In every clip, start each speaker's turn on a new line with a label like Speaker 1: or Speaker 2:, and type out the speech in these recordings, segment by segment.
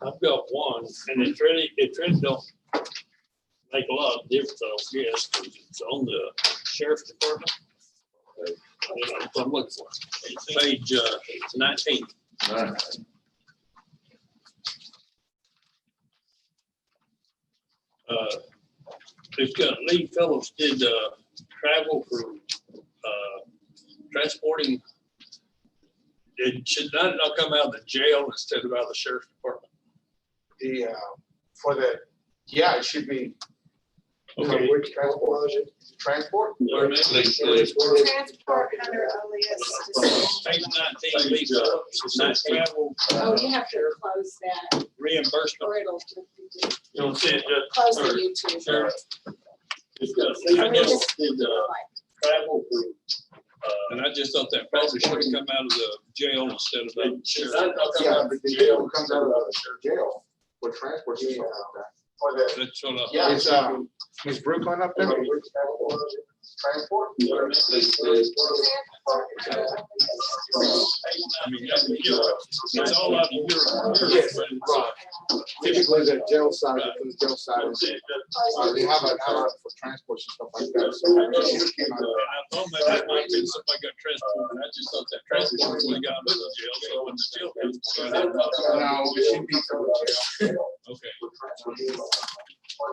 Speaker 1: I've got one, and it really don't make a lot of difference, I don't guess, because it's on the sheriff's department. You know, so I'm looking for it. Page 19. It's got Lee Phillips did travel for transporting. It should not come out of the jail instead of out of the sheriff's department.
Speaker 2: The yeah, it should be.
Speaker 1: Okay.
Speaker 2: Which transport was it? Transport?
Speaker 3: Transport under alias.
Speaker 1: Page 19, Lee Phillips, it's not travel
Speaker 3: Oh, you have to close that,
Speaker 1: reimbursement.
Speaker 3: or it'll.
Speaker 1: You know, said
Speaker 3: Close the YouTube.
Speaker 1: Sure. It's got Lee Phillips did travel for. And I just thought that probably should have come out of the jail instead of the sheriff.
Speaker 2: Yeah, but the jail comes out of the jail for transport.
Speaker 1: That's what I.
Speaker 2: Yeah, it's Ms. Brooklyn up there. Transport.
Speaker 1: I mean, it's all out of your.
Speaker 2: Yes, right. Typically the jail side, the jail side is, they have an outlet for transport and stuff like that. So it should came out of
Speaker 1: And I thought maybe it might be somebody got transported. I just thought that transport would have got out of the jail. So when the jail comes.
Speaker 2: no, it should be from the jail.
Speaker 1: Okay.
Speaker 2: It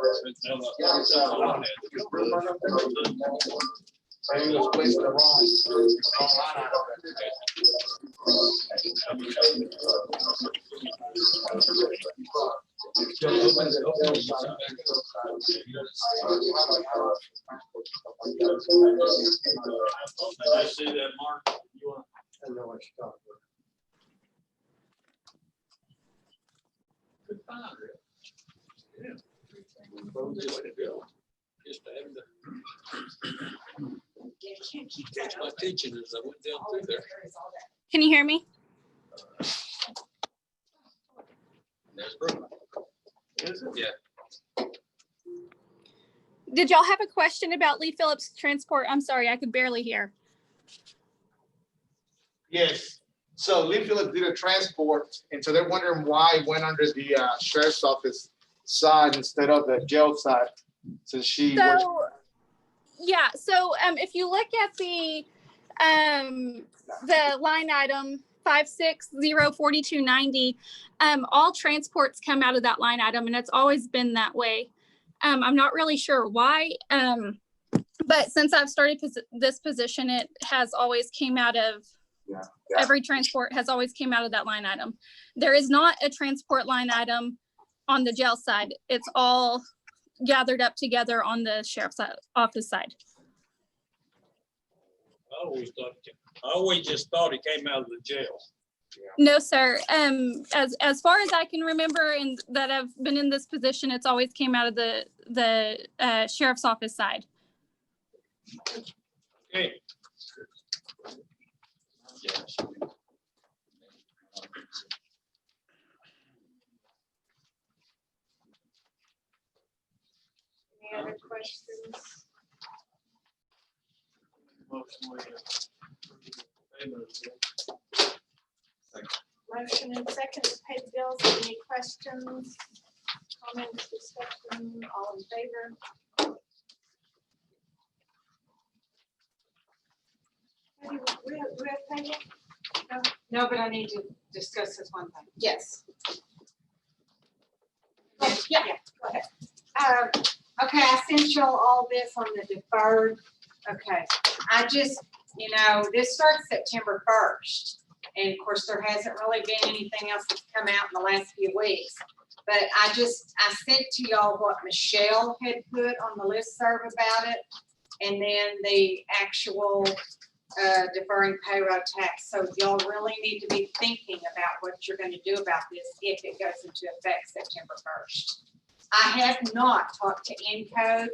Speaker 2: was placed in the wrong line
Speaker 1: I see that, Mark. You want?
Speaker 2: I know what you're talking about.
Speaker 1: Good find, really. Yeah. Way to go. Just having to catch my attention as I went down through there.
Speaker 4: Can you hear me?
Speaker 1: There's Brooklyn. Yeah.
Speaker 4: Did y'all have a question about Lee Phillips transport? I'm sorry, I could barely hear.
Speaker 2: Yes, so Lee Phillips did a transport, and so they're wondering why it went under the sheriff's office side instead of the jail side, since she works.
Speaker 4: So, yeah, so if you look at the line item 5604290, all transports come out of that line item, and it's always been that way. I'm not really sure why, but since I've started this position, it has always came out of, every transport has always came out of that line item. There is not a transport line item on the jail side. It's all gathered up together on the sheriff's office side.
Speaker 1: I always just thought it came out of the jail.
Speaker 4: No, sir. As far as I can remember, and that I've been in this position, it's always came out of the sheriff's office side.
Speaker 1: Okay.
Speaker 3: Any other questions? Motion and second to pay the bills. Any questions, comments, discussion, all in favor? We have payment?
Speaker 5: No, but I need to discuss this one thing.
Speaker 3: Yes.
Speaker 5: Yeah.
Speaker 3: Go ahead.
Speaker 5: Okay, I sent y'all all this on the deferred. Okay, I just, this starts September 1st. And of course, there hasn't really been anything else that's come out in the last few weeks. But I sent to y'all what Michelle had put on the listserv about it. And then the actual deferring payroll tax. So y'all really need to be thinking about what you're going to do about this if it goes into effect September 1st. I have not talked to Encode.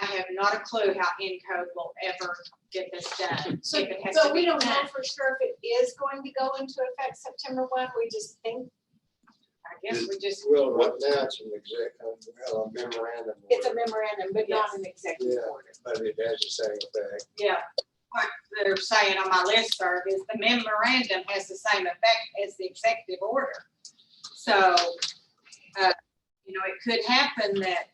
Speaker 5: I have not a clue how Encode will ever get this done.
Speaker 3: So,
Speaker 5: if it has
Speaker 3: but
Speaker 5: to
Speaker 3: we
Speaker 5: be
Speaker 3: don't know
Speaker 5: done.
Speaker 3: for sure if it is going to go into effect September 1. We just think
Speaker 5: I guess we just,
Speaker 6: Well, right now it's an memorandum.
Speaker 3: it's a memorandum, but not an executive
Speaker 6: Yeah.
Speaker 3: order.
Speaker 6: But it has the same effect.
Speaker 5: yeah. What they're saying on my listserv is the memorandum has the same effect as the executive order. So, you know, it could happen that,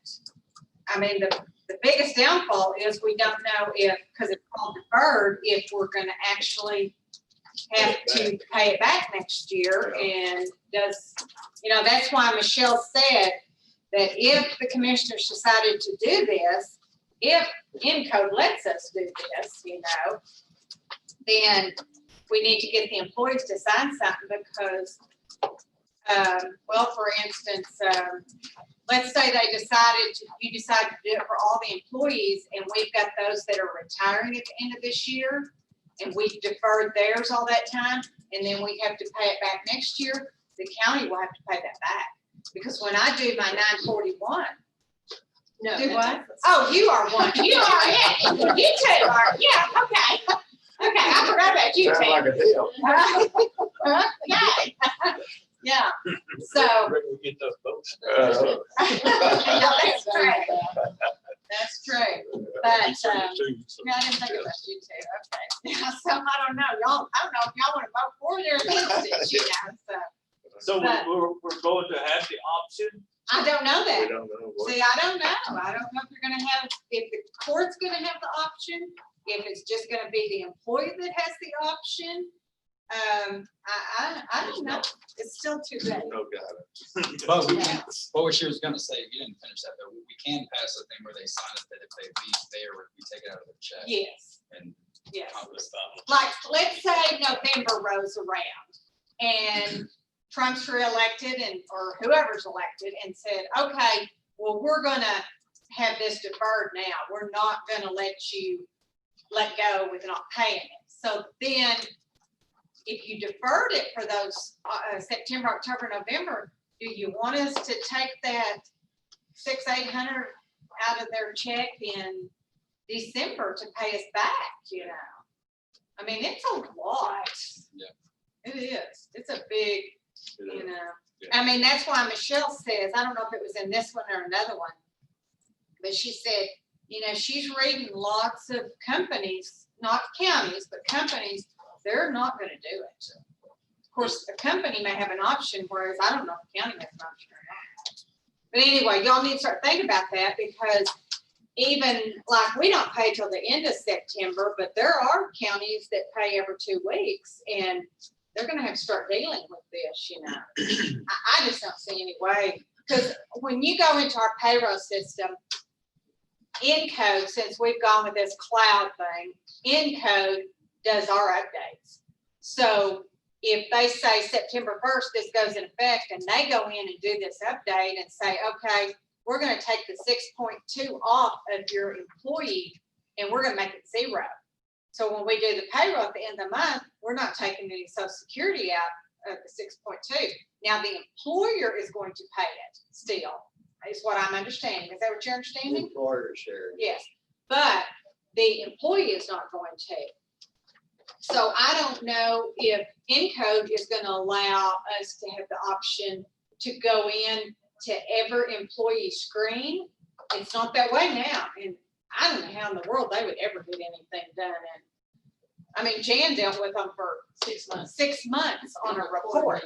Speaker 5: I mean, the biggest downfall is we don't know if, because it's called deferred, if we're gonna actually have to pay it back next year. And does, you know, that's why Michelle said that if the commissioners decided to do this, if Encode lets us do this, you know, then we need to get the employees to sign something because, well, for instance, let's say you decide to do it for all the employees, and we've got those that are retiring at the end of this year, and we've deferred theirs all that time, and then we have to pay it back next year, the county will have to pay that back. Because when I do my 941,
Speaker 3: No.
Speaker 5: do
Speaker 3: that's-
Speaker 5: what? Oh, you are one. You are, yeah. You two are, yeah, okay. Okay, I forgot about you
Speaker 6: Sounds
Speaker 5: two.
Speaker 6: like a deal.
Speaker 5: Okay. Yeah, so,
Speaker 1: We get those votes.
Speaker 5: no, that's true. That's true. But,
Speaker 1: Be something too, so.
Speaker 5: no, I didn't think about you two, okay. Yeah, so I don't know, y'all, I don't know if y'all wanna vote for it or against it, you know, so.
Speaker 7: So
Speaker 5: But-
Speaker 7: we're going to have the option?
Speaker 5: I don't know
Speaker 6: We
Speaker 5: that.
Speaker 6: don't know what.
Speaker 5: See, I don't know. I don't know if you're gonna have, if the court's gonna have the option, if it's just gonna be the employee that has the option. I don't know. It's still too late.
Speaker 6: No guidance.
Speaker 8: But we
Speaker 5: Yeah.
Speaker 8: can, what she was gonna say, you didn't finish that, but we can pass a thing where they sign it that if they leave there, we take it out of their check.
Speaker 5: Yes,
Speaker 8: And
Speaker 5: yes.
Speaker 8: accomplish
Speaker 5: Like, let's say November rolls around and Trump's reelected or whoever's elected and said, okay, well, we're gonna have this deferred now. We're not gonna let you let go with not paying it. So then if you deferred it for those September, October, November, do you want us to take that $600-800 out of their check in December to pay us back, you know? I mean, it's a lot.
Speaker 8: Yeah.
Speaker 5: It is. It's a big, you know.
Speaker 8: Yeah.
Speaker 5: I mean, that's why Michelle says, I don't know if it was in this one or another one, but she said, you know, she's reading lots of companies, not counties, but companies, they're not gonna do it. Of course, a company may have an option, whereas I don't know if the county has an option or not. But anyway, y'all need to start thinking about that because even like we don't pay till the end of September, but there are counties that pay every 2 weeks and they're gonna have to start dealing with this, you know. I just don't see any way, because when you go into our payroll system, Encode, since we've gone with this cloud thing, Encode does our updates. So if they say September 1st, this goes in effect, and they go in and do this update and say, okay, we're gonna take the 6.2 off of your employee and we're gonna make it 0. So when we do the payroll at the end of the month, we're not taking any Social Security out of the 6.2. Now the employer is going to pay it still, is what I'm understanding. Is that what you're understanding?
Speaker 6: Employer share.
Speaker 5: Yes, but the employee is not going to. So I don't know if Encode is gonna allow us to have the option to go in to every employee screen. It's not that way now, and I don't know how in the world they would ever get anything done. And I mean, Jan dealt with them for 6 months. 6 months on a report.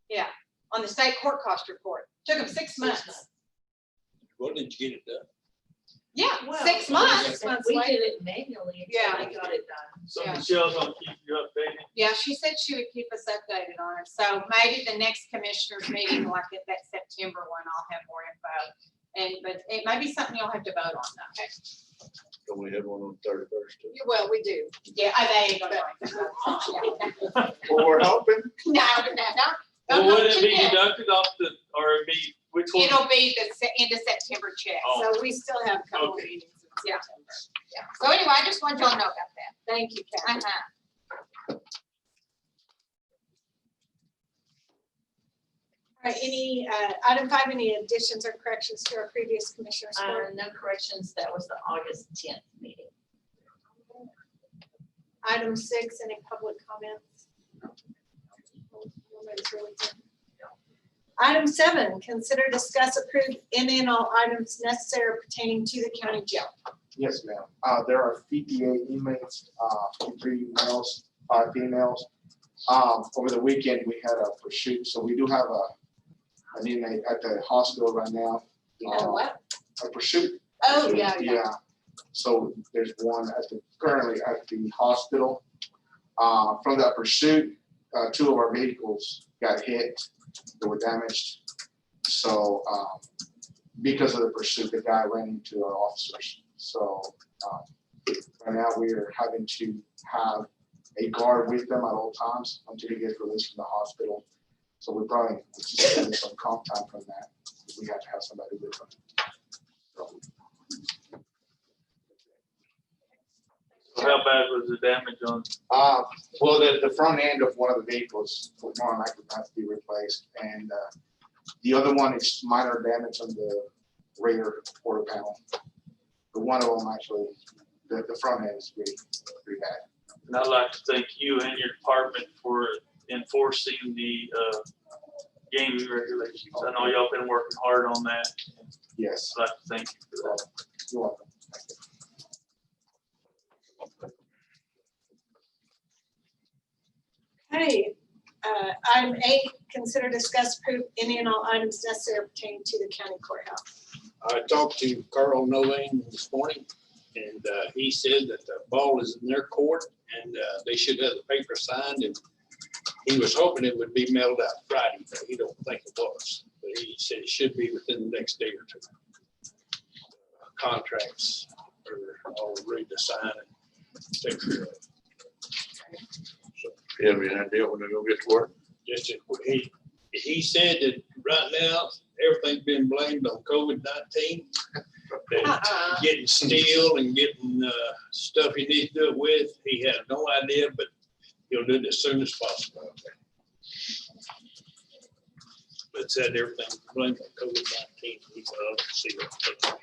Speaker 5: Yeah, on the state court cost report. Took them 6 months.
Speaker 1: Well, did you get it done?
Speaker 5: Yeah,
Speaker 3: Well,
Speaker 5: 6 months.
Speaker 3: 6 months we did it manually
Speaker 5: Yeah.
Speaker 3: until I got it done.
Speaker 7: So
Speaker 5: Yeah.
Speaker 7: Michelle's gonna keep you updated?
Speaker 5: Yeah, she said she would keep us updated on it. So maybe the next commissioners meeting, like at that September one, I'll have more info. But it may be something you'll have to vote on though.
Speaker 6: Don't we have one on 31st? too?
Speaker 5: Well, we do. Yeah, there you go.
Speaker 6: Well, we're hoping.
Speaker 5: No.
Speaker 7: Well, would it be
Speaker 5: Yeah.
Speaker 7: deducted off or it'd be, which one?
Speaker 5: It'll be the end of September check.
Speaker 7: Oh.
Speaker 5: So we still have a couple
Speaker 7: Okay.
Speaker 5: meetings in September. Yeah. So anyway, I just wanted y'all to know about that.
Speaker 3: Thank you, Kathy. All right, any, item 5, any additions or corrections to our previous commissioners report?
Speaker 9: No corrections, that was the August 10th meeting.
Speaker 3: Item 6, any public comments? Nobody's really good. Item 7, consider, discuss, approve any and all items necessary pertaining to the county jail.
Speaker 2: Yes, ma'am. There are PPA inmates, 3 males, 5 females. Over the weekend, we had a pursuit, so we do have an inmate at the hospital right now.
Speaker 3: You know what?
Speaker 2: A pursuit.
Speaker 3: Oh, yeah.
Speaker 2: Yeah, so there's one currently at the hospital. From that pursuit, 2 of our vehicles got hit, they were damaged. So, because of the pursuit, the guy ran into our officers. So, right now we are having to have a guard with them at all times until he gets released from the hospital. So we probably just getting some comp time from that. We have to have somebody with them. So,
Speaker 7: So how bad was the damage on?
Speaker 2: well, the front end of one of the vehicles will more than likely have to be replaced, and the other one is minor damage on the rear quarter panel. But one of them actually, the front end is pretty bad.
Speaker 7: And I'd like to thank you and your department for enforcing the gaming regulations. I know y'all been working hard on that.
Speaker 2: Yes,
Speaker 7: I'd like to thank you for that.
Speaker 2: you're welcome. Thank you.
Speaker 3: Okay, item 8, consider discuss approve any and all items necessary pertaining to the county courthouse.
Speaker 1: I talked to Carl Novane this morning, and he said that the ball is in their court, and they should have the paper signed, and he was hoping it would be mailed out Friday, but he don't think it was. But he said it should be within the next day or 2. Contracts are all ready to sign and take care of it.
Speaker 6: You have any idea when they're gonna get to work?
Speaker 1: Just, he said that right now, everything's been blamed on COVID-19. That getting steel and getting stuff he needs to do it with, he had no idea, but he'll do it as soon as possible. But said everything's blamed on COVID-19. He said, I'll see what.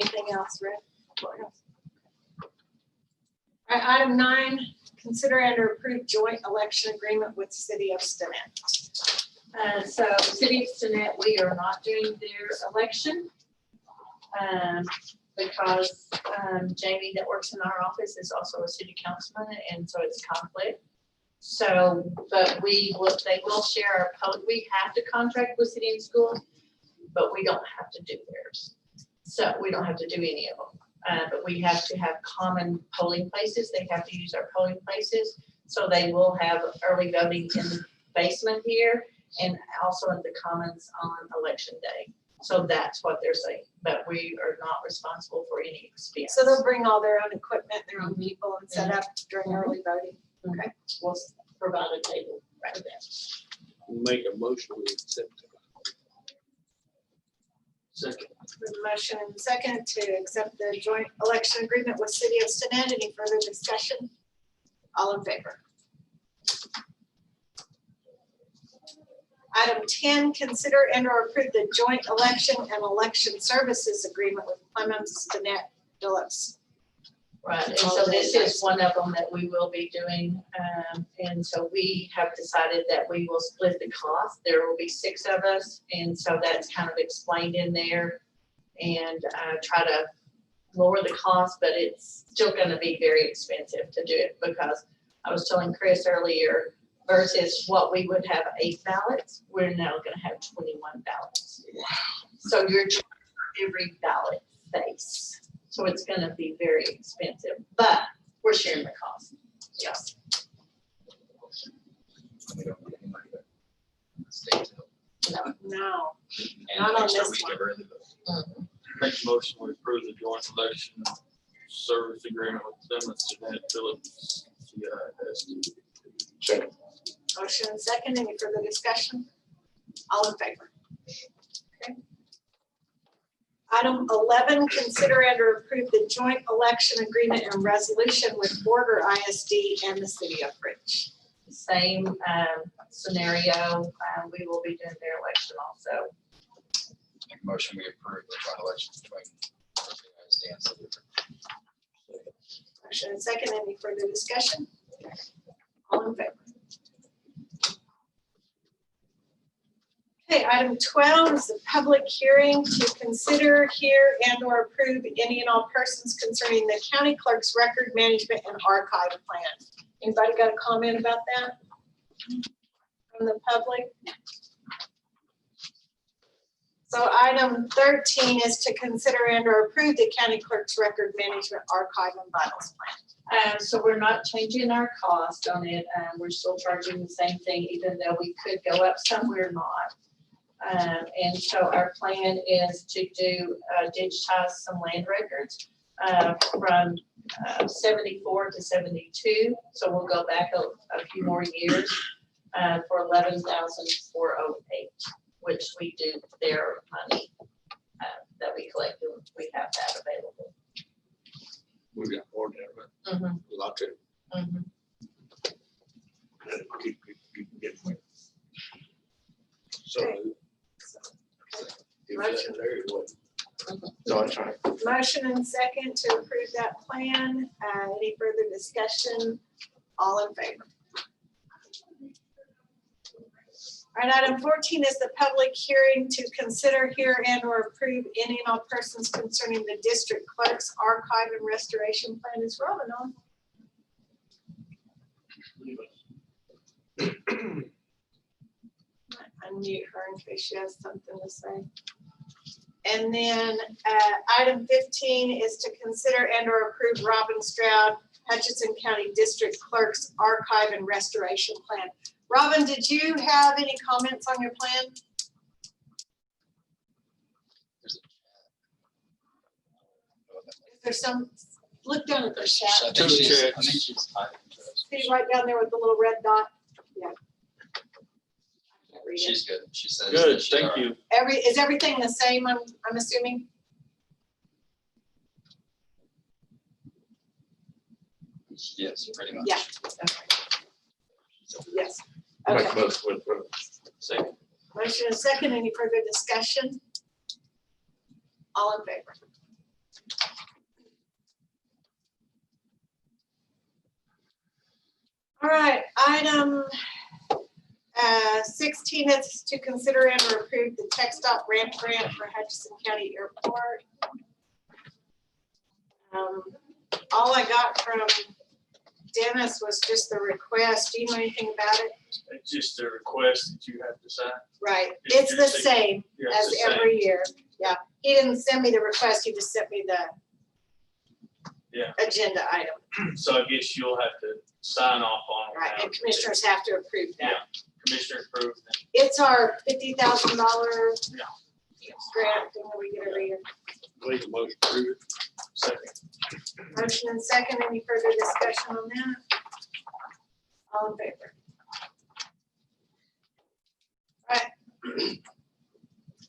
Speaker 3: Anything else, Rick? Courthouse? All right, item 9, consider and approve joint election agreement with City of Stinnett.
Speaker 9: So City of Stinnett, we are not doing their election. Because Jamie that works in our office is also a city councilman, and so it's conflict. So, but they will share we have to contract with City and School, but we don't have to do theirs. So we don't have to do any of them. But we have to have common polling places. They have to use our polling places. So they will have early voting in the basement here and also in the commons on election day. So that's what they're saying, but we are not responsible for any expense.
Speaker 3: So they'll bring all their own equipment, their own people, and set up during early voting. Okay.
Speaker 9: We'll provide a table for that.
Speaker 1: Make a motion, we accept it.
Speaker 7: Second.
Speaker 3: With a motion and second to accept the joint election agreement with City of Stinnett. Any further discussion? All in favor? Item 10, consider and or approve the joint election and election services agreement with Clemens Stinnett Phillips.
Speaker 9: Right, and so this is one of them that we will be doing. And so we have decided that we will split the cost. There will be 6 of us. And so that's kind of explained in there and try to lower the cost, but it's still going to be very expensive to do it because I was telling Chris earlier versus what we would have 8 ballots, we're now going to have 21 ballots. Wow. So you're charging every ballot face. So it's going to be very expensive, but we're sharing the cost. Yes.
Speaker 8: We don't need any money back from the state to help.
Speaker 3: No.
Speaker 8: And
Speaker 3: Not on
Speaker 8: extra
Speaker 3: this
Speaker 8: week
Speaker 3: one.
Speaker 8: of early voting.
Speaker 7: Make a motion to approve the joint election service agreement with Clemens Stinnett Phillips.
Speaker 6: Second.
Speaker 3: Motion and second. Any further discussion? All in favor? Okay. Item 11, consider and or approve the joint election agreement and resolution with Border ISD and the City of Rich.
Speaker 9: Same scenario. We will be doing their election also.
Speaker 8: Make a motion, we approve the joint elections between the United States and the
Speaker 3: Motion and second. Any further discussion? All in favor? Okay, item 12 is a public hearing to consider, hear, and or approve any and all persons concerning the county clerk's record management and archive plan. Anybody got a comment about that from the public? So item 13 is to consider and or approve the county clerk's record management, archive, and vitals plan.
Speaker 9: So we're not changing our cost on it. We're still charging the same thing, even though we could go up some, we're not. And so our plan is to do, digitize some land records from 74 to 72. So we'll go back a few more years for $11,408, which we do their money that we collect. We have that available.
Speaker 6: We got more than that, a lot to. Keep getting. So.
Speaker 3: Motion.
Speaker 2: So I'm trying.
Speaker 3: Motion and second to approve that plan. Any further discussion? All in favor? All right, item 14 is the public hearing to consider, hear, and or approve any and all persons concerning the district clerk's archive and restoration plan. Is Robin on? Unmute her in case she has something to say. And then item 15 is to consider and or approve Robin Stroud, Hutchinson County District Clerk's Archive and Restoration Plan. Robin, did you have any comments on your plan? Is there some, look down at the chat.
Speaker 8: I think she's typing to us.
Speaker 3: See right down there with the little red dot? Yeah. Read it.
Speaker 8: She's good. She says.
Speaker 7: Good,
Speaker 8: that she
Speaker 7: thank
Speaker 8: are-
Speaker 7: you.
Speaker 3: Is everything the same, I'm assuming?
Speaker 8: Yes, pretty much.
Speaker 3: Yeah. Yes.
Speaker 6: Make
Speaker 3: Okay.
Speaker 6: most with,
Speaker 7: Second.
Speaker 3: Motion and second. Any further discussion? All in favor? All right, item 16 is to consider and or approve the tech stop ramp grant for Hutchinson County Airport. All I got from Dennis was just the request. Do you know anything about it?
Speaker 7: It's just a request that you have to sign.
Speaker 3: Right,
Speaker 7: Just
Speaker 3: it's the
Speaker 7: your
Speaker 3: same
Speaker 7: Yeah,
Speaker 3: as
Speaker 7: it's the same.
Speaker 3: every year. Yeah, he didn't send me the request, he just sent me the
Speaker 7: Yeah.
Speaker 3: agenda item.
Speaker 7: So I guess you'll have to sign off on it.
Speaker 3: Right,
Speaker 7: now.
Speaker 3: and commissioners have to approve that.
Speaker 7: Yeah, commissioner approved.
Speaker 3: It's our $50,000
Speaker 7: Yeah.
Speaker 3: grant thing that we get every year.
Speaker 6: leave the motion through.
Speaker 7: Second.
Speaker 3: Motion and second, any further discussion on that? All in favor? All right.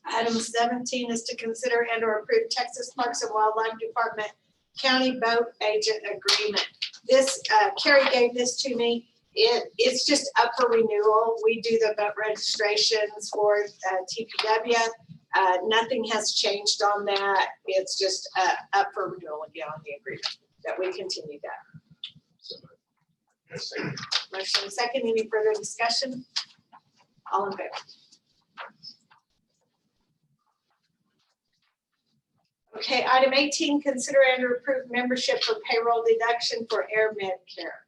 Speaker 3: Item 17 is to consider and or approve Texas Parks and Wildlife Department County Boat Agent Agreement. This, Carrie gave this to me. It's just up for renewal. We do the boat registrations for TPW. Nothing has changed on that. It's just up for renewal again on the agreement that we continue that. Motion second, any further discussion? All in favor? Okay, item 18, consider and approve membership for payroll deduction for Air Med Care.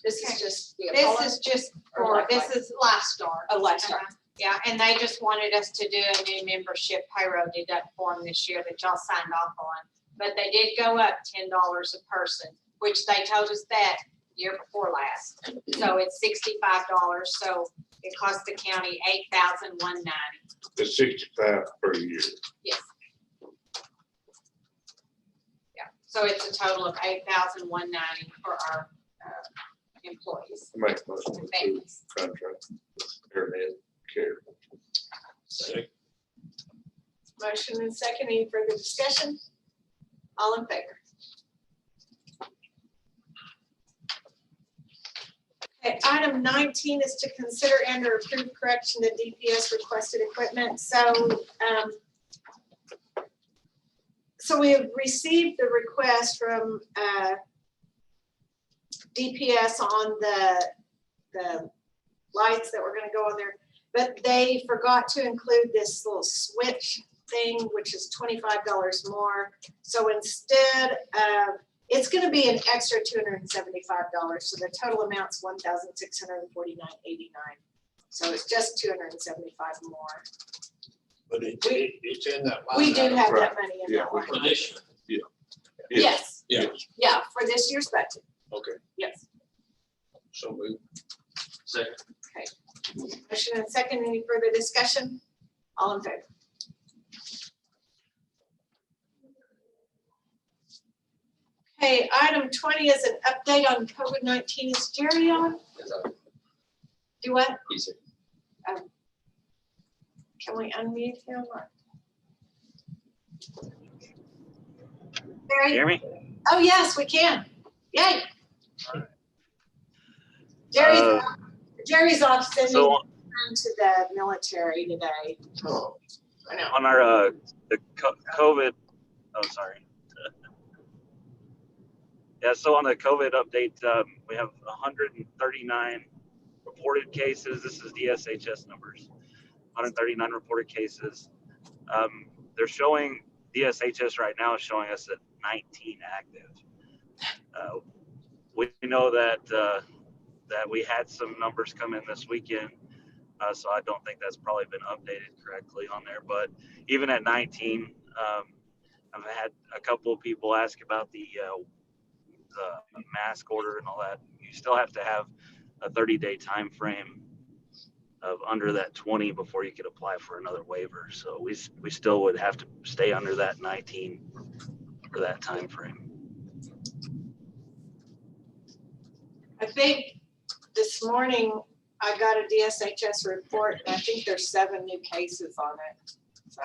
Speaker 3: This is
Speaker 5: Okay.
Speaker 3: just the
Speaker 5: This
Speaker 3: Apollo
Speaker 5: is just
Speaker 3: or
Speaker 5: for,
Speaker 3: Lifeline?
Speaker 5: this is Lifestar.
Speaker 3: Oh, Lifestar.
Speaker 5: Yeah, and they just wanted us to do a new membership payroll deduct form this year that y'all signed off on. But they did go up $10 a person, which they told us that year before last. So it's $65, so it cost the county $8,190.
Speaker 6: It's 65 per year.
Speaker 5: Yes. Yeah, so it's a total of $8,190 for our employees
Speaker 6: Make most of
Speaker 5: and
Speaker 6: the
Speaker 5: families.
Speaker 6: contract. Airhead care.
Speaker 7: Second.
Speaker 3: Motion and second, any further discussion? All in favor? Okay, item 19 is to consider and or approve correction to DPS requested equipment. So we have received the request from DPS on the lights that were gonna go on there. but they forgot to include this little switch thing, which is $25 more. So instead of, it's gonna be an extra $275, so the total amount's $1,649.89. So it's just $275 more.
Speaker 1: But it's in that line.
Speaker 3: We do
Speaker 1: item.
Speaker 3: have
Speaker 6: Right.
Speaker 3: that money in
Speaker 6: Yeah,
Speaker 3: that
Speaker 6: we
Speaker 3: line.
Speaker 1: For this year.
Speaker 3: Yes,
Speaker 6: Yeah,
Speaker 3: yeah, for this year's budget,
Speaker 6: okay,
Speaker 3: yes.
Speaker 6: so move.
Speaker 7: Second.
Speaker 3: Motion and second, any further discussion? All in favor? Okay, item 20 is an update on COVID-19. Is Jerry on? Do what?
Speaker 8: He's
Speaker 3: Can we unmute him? Or- Jerry?
Speaker 10: Hear me?
Speaker 3: Oh, yes, we can. Yay. Jerry's off sending
Speaker 10: So
Speaker 3: time to the military today.
Speaker 6: Oh,
Speaker 3: I know.
Speaker 10: on our the COVID, oh sorry. Yeah, so on the COVID update, we have 139 reported cases. This is the SHS numbers. 139 reported cases. They're showing DSHS right now is showing us at 19 active. We know that that we had some numbers come in this weekend, so I don't think that's probably been updated correctly on there. But even at 19, I've had a couple of people ask about the mask order and all that. You still have to have a 30-day time frame of under that 20 before you could apply for another waiver. So we still would have to stay under that 19 for that time frame.
Speaker 3: I think this morning I got a DSHS report and I think there's 7 new cases on it. So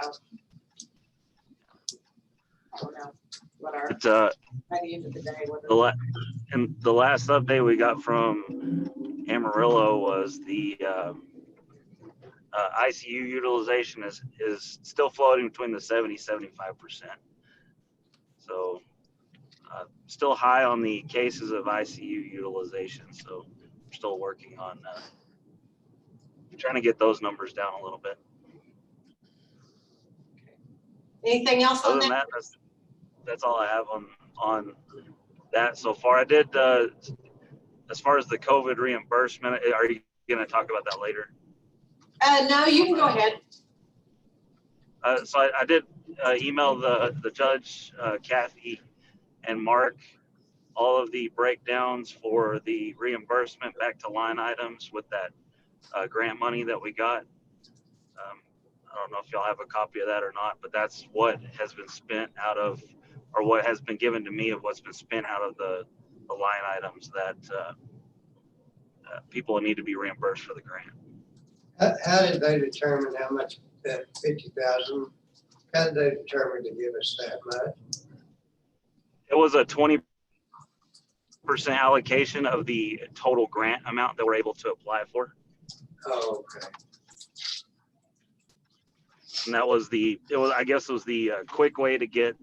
Speaker 3: I don't know what our,
Speaker 10: But,
Speaker 3: by the end of the day, what
Speaker 10: and the last update we got from Amarillo was the ICU utilization is still floating between the 70-75%. So still high on the cases of ICU utilization. So we're still working on trying to get those numbers down a little bit.
Speaker 3: anything else on
Speaker 10: Other than
Speaker 3: that?
Speaker 10: that, that's all I have on that so far. I did as far as the COVID reimbursement. Are you going to talk about that later?
Speaker 3: No, you can go ahead.
Speaker 10: So I did email the judge, Kathy and Mark, all of the breakdowns for the reimbursement back to line items with that grant money that we got. I don't know if y'all have a copy of that or not, but that's what has been spent out of, or what has been given to me of what's been spent out of the line items that people need to be reimbursed for the grant.
Speaker 11: How did they determine how much that 50,000? How did they determine to give us that much?
Speaker 10: It was a 20% allocation of the total grant amount that we're able to apply for.
Speaker 11: Oh, okay.
Speaker 10: And that was I guess it was the quick way to get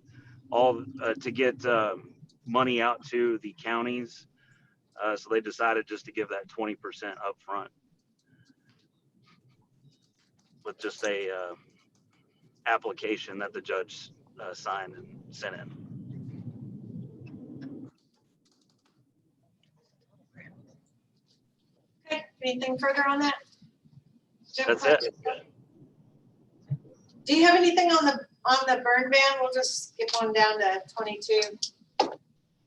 Speaker 10: money out to the counties. So they decided just to give that 20% up front with just a application that the judge signed and sent in.
Speaker 3: Okay, anything further on that?
Speaker 10: That's it.
Speaker 3: Do you have anything on the burn ban? We'll just skip on down to 22.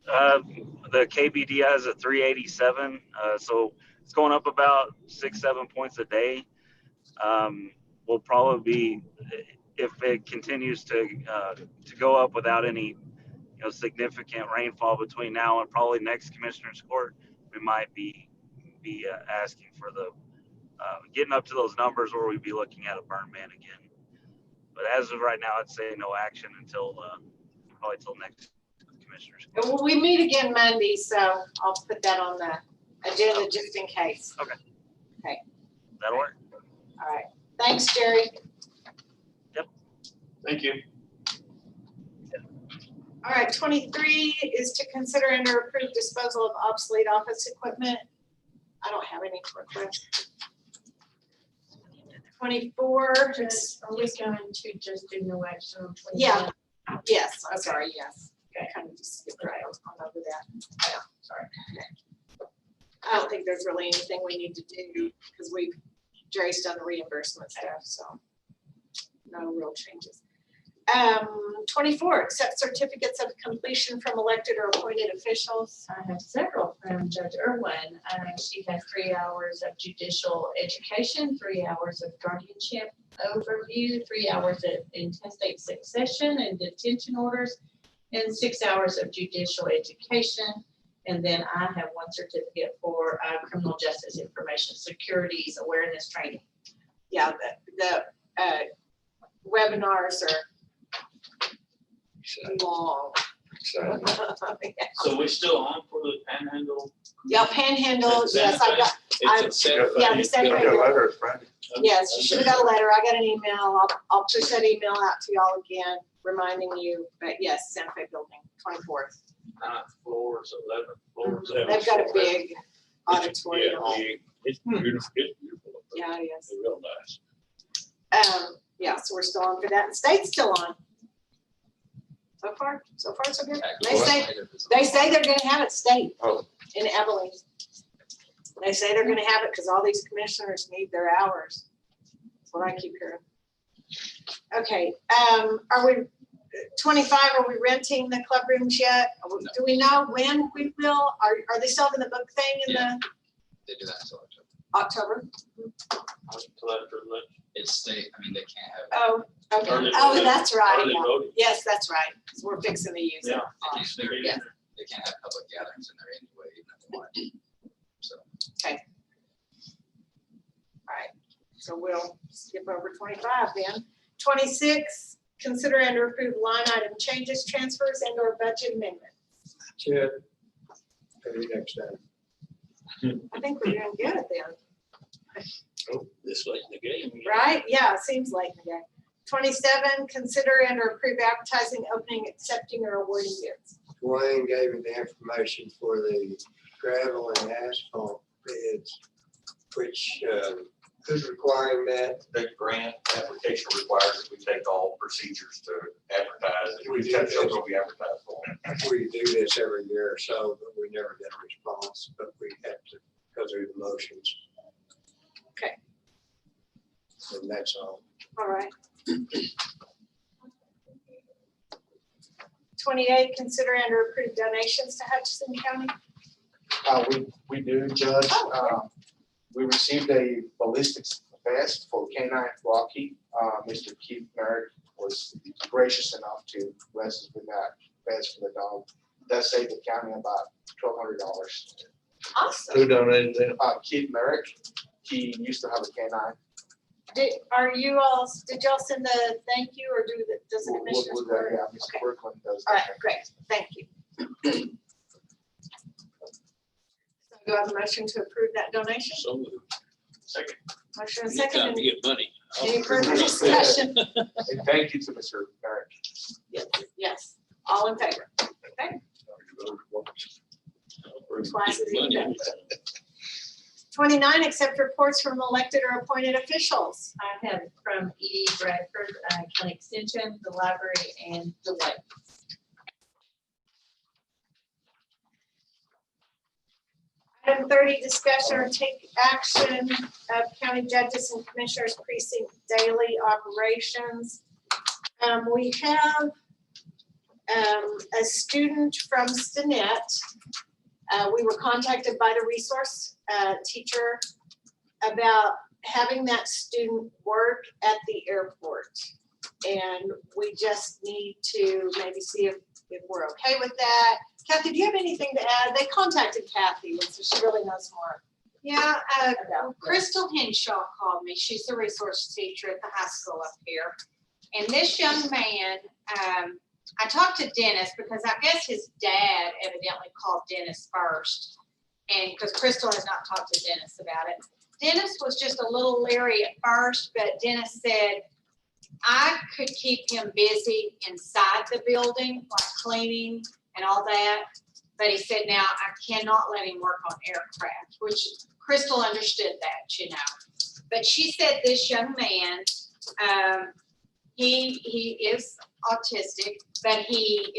Speaker 10: The KBD has a 387, so it's going up about 6-7 points a day. Will probably be, if it continues to go up without any significant rainfall between now and probably next commissioner's court, we might be asking for the getting up to those numbers where we'd be looking at a burn ban again. But as of right now, I'd say no action until probably till next commissioner's court.
Speaker 3: Well, we meet again Monday, so I'll put that on the agenda just in case.
Speaker 10: Okay.
Speaker 3: Okay.
Speaker 10: That'll work.
Speaker 3: All right. Thanks, Jerry.
Speaker 7: Thank you.
Speaker 3: All right, 23 is to consider and approve disposal of obsolete office equipment. I don't have any requests. 24,
Speaker 9: Are we going to just do no action on 21?
Speaker 3: yeah, yes, I'm sorry, yes. I kind of just skipped right on over that. Yeah, sorry. I don't think there's really anything we need to do because Jerry's done the reimbursement stuff, so no real changes. 24, accept certificates of completion from elected or appointed officials.
Speaker 9: I have several from Judge Irwin. She has 3 hours of judicial education, 3 hours of guardianship overview, 3 hours of intestate succession and detention orders, and 6 hours of judicial education. And then I have 1 certificate for criminal justice information securities awareness training.
Speaker 3: Yeah, the webinars are long.
Speaker 7: So we still on for the Panhandle?
Speaker 3: Yeah, Panhandle, yes, I got,
Speaker 1: It's a Santa Fe.
Speaker 3: yeah, the Santa Fe.
Speaker 6: letter Friday.
Speaker 3: Yes, you should have got a letter. I got an email. I'll push that email out to y'all again, reminding you, but yes, Santa Fe building, 24th.
Speaker 7: 9th floor, 11th floor.
Speaker 3: They've got a big auditorium.
Speaker 1: Yeah, it's beautiful, it's beautiful.
Speaker 3: Yeah, it is.
Speaker 1: It's real nice.
Speaker 3: Yeah, so we're still on for that. And state's still on. So far, so good. They say they're gonna have it state
Speaker 6: Oh.
Speaker 3: in Abilene. They say they're gonna have it because all these commissioners need their hours. That's what I keep hearing. Okay, are we, 25, are we renting the club rooms yet? Do we know when we will? Are they still gonna book thing in the
Speaker 8: They do that until
Speaker 3: October?
Speaker 8: October.
Speaker 7: Until after lunch.
Speaker 8: It's state, I mean, they can't have.
Speaker 3: Oh, okay.
Speaker 7: Early
Speaker 3: Oh,
Speaker 7: voting.
Speaker 3: that's right.
Speaker 7: Early
Speaker 3: yeah.
Speaker 7: voting.
Speaker 3: Yes, that's right. 'Cause we're fixing to use it.
Speaker 7: Yeah.
Speaker 3: Yeah.
Speaker 8: They can't have public gatherings in there anyway, even if they want. So.
Speaker 3: So we'll skip over 25 then. 26, consider and approve line item changes, transfers, and or budget amendment.
Speaker 11: Chip. Maybe next time.
Speaker 3: I think we're doing good then,
Speaker 1: Oh, this late in the game.
Speaker 3: right? Yeah, it seems like the game. 27, consider and or approve advertising, opening, accepting, or awarding bids.
Speaker 11: Dwayne gave me the information for the gravel and asphalt bids, which, who's requiring that?
Speaker 12: The grant application requires that we take all procedures to advertise.
Speaker 11: We do
Speaker 12: That's
Speaker 11: this.
Speaker 12: what we advertise for.
Speaker 11: We do this every year or so, but we never get a response, but we have to go through the motions.
Speaker 3: Okay.
Speaker 11: And that's all.
Speaker 3: All right. 28, consider and or approve donations to Hutchinson County.
Speaker 2: We do, Judge.
Speaker 3: Oh,
Speaker 2: We received a ballistics vest for canine Rocky. Mr. Keith Merrick was gracious enough to bless us with that vest for the dog. That saved the county about $1,200.
Speaker 3: Awesome.
Speaker 6: Who donated that?
Speaker 2: Keith Merrick, he used to have a canine.
Speaker 3: Did y'all send the thank you or does the commissioners?
Speaker 2: We'll-
Speaker 3: board?
Speaker 2: Yeah, Mr.
Speaker 3: Okay.
Speaker 2: Kirkland does.
Speaker 3: All
Speaker 2: that.
Speaker 3: right, great. Thank you. So do I have a motion to approve that donation?
Speaker 1: So moved.
Speaker 7: Second.
Speaker 3: Motion and
Speaker 1: Anytime
Speaker 3: second.
Speaker 1: you get money.
Speaker 3: Any further discussion?
Speaker 2: And thank you to Mr. Merrick.
Speaker 3: Yes, all in favor? Twice as
Speaker 1: Money.
Speaker 3: even. 29, accept reports from elected or appointed officials.
Speaker 9: I have from Edie Bradford, County Extension, the library, and the way.
Speaker 3: Item 30, discussion or take action of county judges and commissioners precinct daily operations. We have a student from Stinnett. We were contacted by the resource teacher about having that student work at the airport. And we just need to maybe see if we're okay with that. Kathy, do you have anything to add? They contacted Kathy, and so she really knows more.
Speaker 5: Yeah,
Speaker 3: about
Speaker 5: Crystal Henshaw called me. She's the resource teacher at the high school up here. And this young man, I talked to Dennis because I guess his dad evidently called Dennis first. And because Crystal has not talked to Dennis about it. Dennis was just a little leery at first, but Dennis said, I could keep him busy inside the building, like cleaning and all that. But he said, now I cannot let him work on aircraft, which Crystal understood that, you know. But she said this young man, he is autistic, but he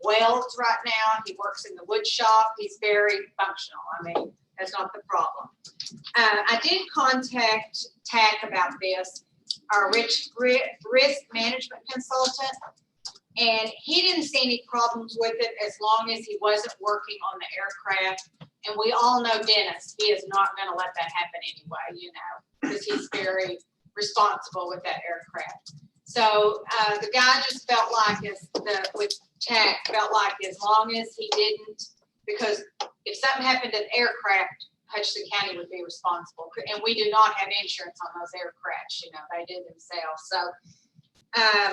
Speaker 5: welds right now. He works in the wood shop. He's very functional. I mean, that's not the problem. I did contact TAC about this, our risk management consultant, and he didn't see any problems with it as long as he wasn't working on the aircraft. And we all know Dennis, he is not gonna let that happen anyway, you know, because he's very responsible with that aircraft. So the guy just felt like with TAC, felt like as long as he didn't, because if something happened to the aircraft, Hutchinson County would be responsible. And we do not have insurance on those aircrafts, you know, they do themselves. So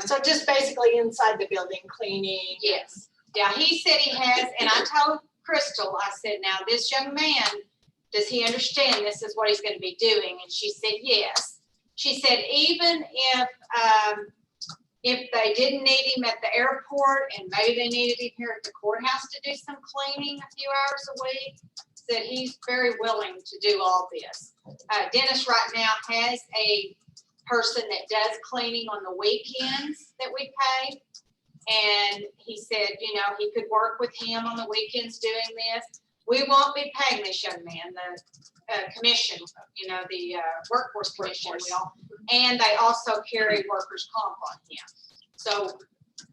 Speaker 3: So just basically inside the building cleaning.
Speaker 5: yes, yeah, he said he has, and I told Crystal, I said, now this young man, does he understand this is what he's gonna be doing? And she said, yes. She said, even if they didn't need him at the airport and maybe they needed him here at the courthouse to do some cleaning a few hours a week, said he's very willing to do all this. Dennis right now has a person that does cleaning on the weekends that we pay. And he said, you know, he could work with him on the weekends doing this. We won't be paying this young man the commission, you know, the workforce commission will. And they also carry workers' comp on him. So,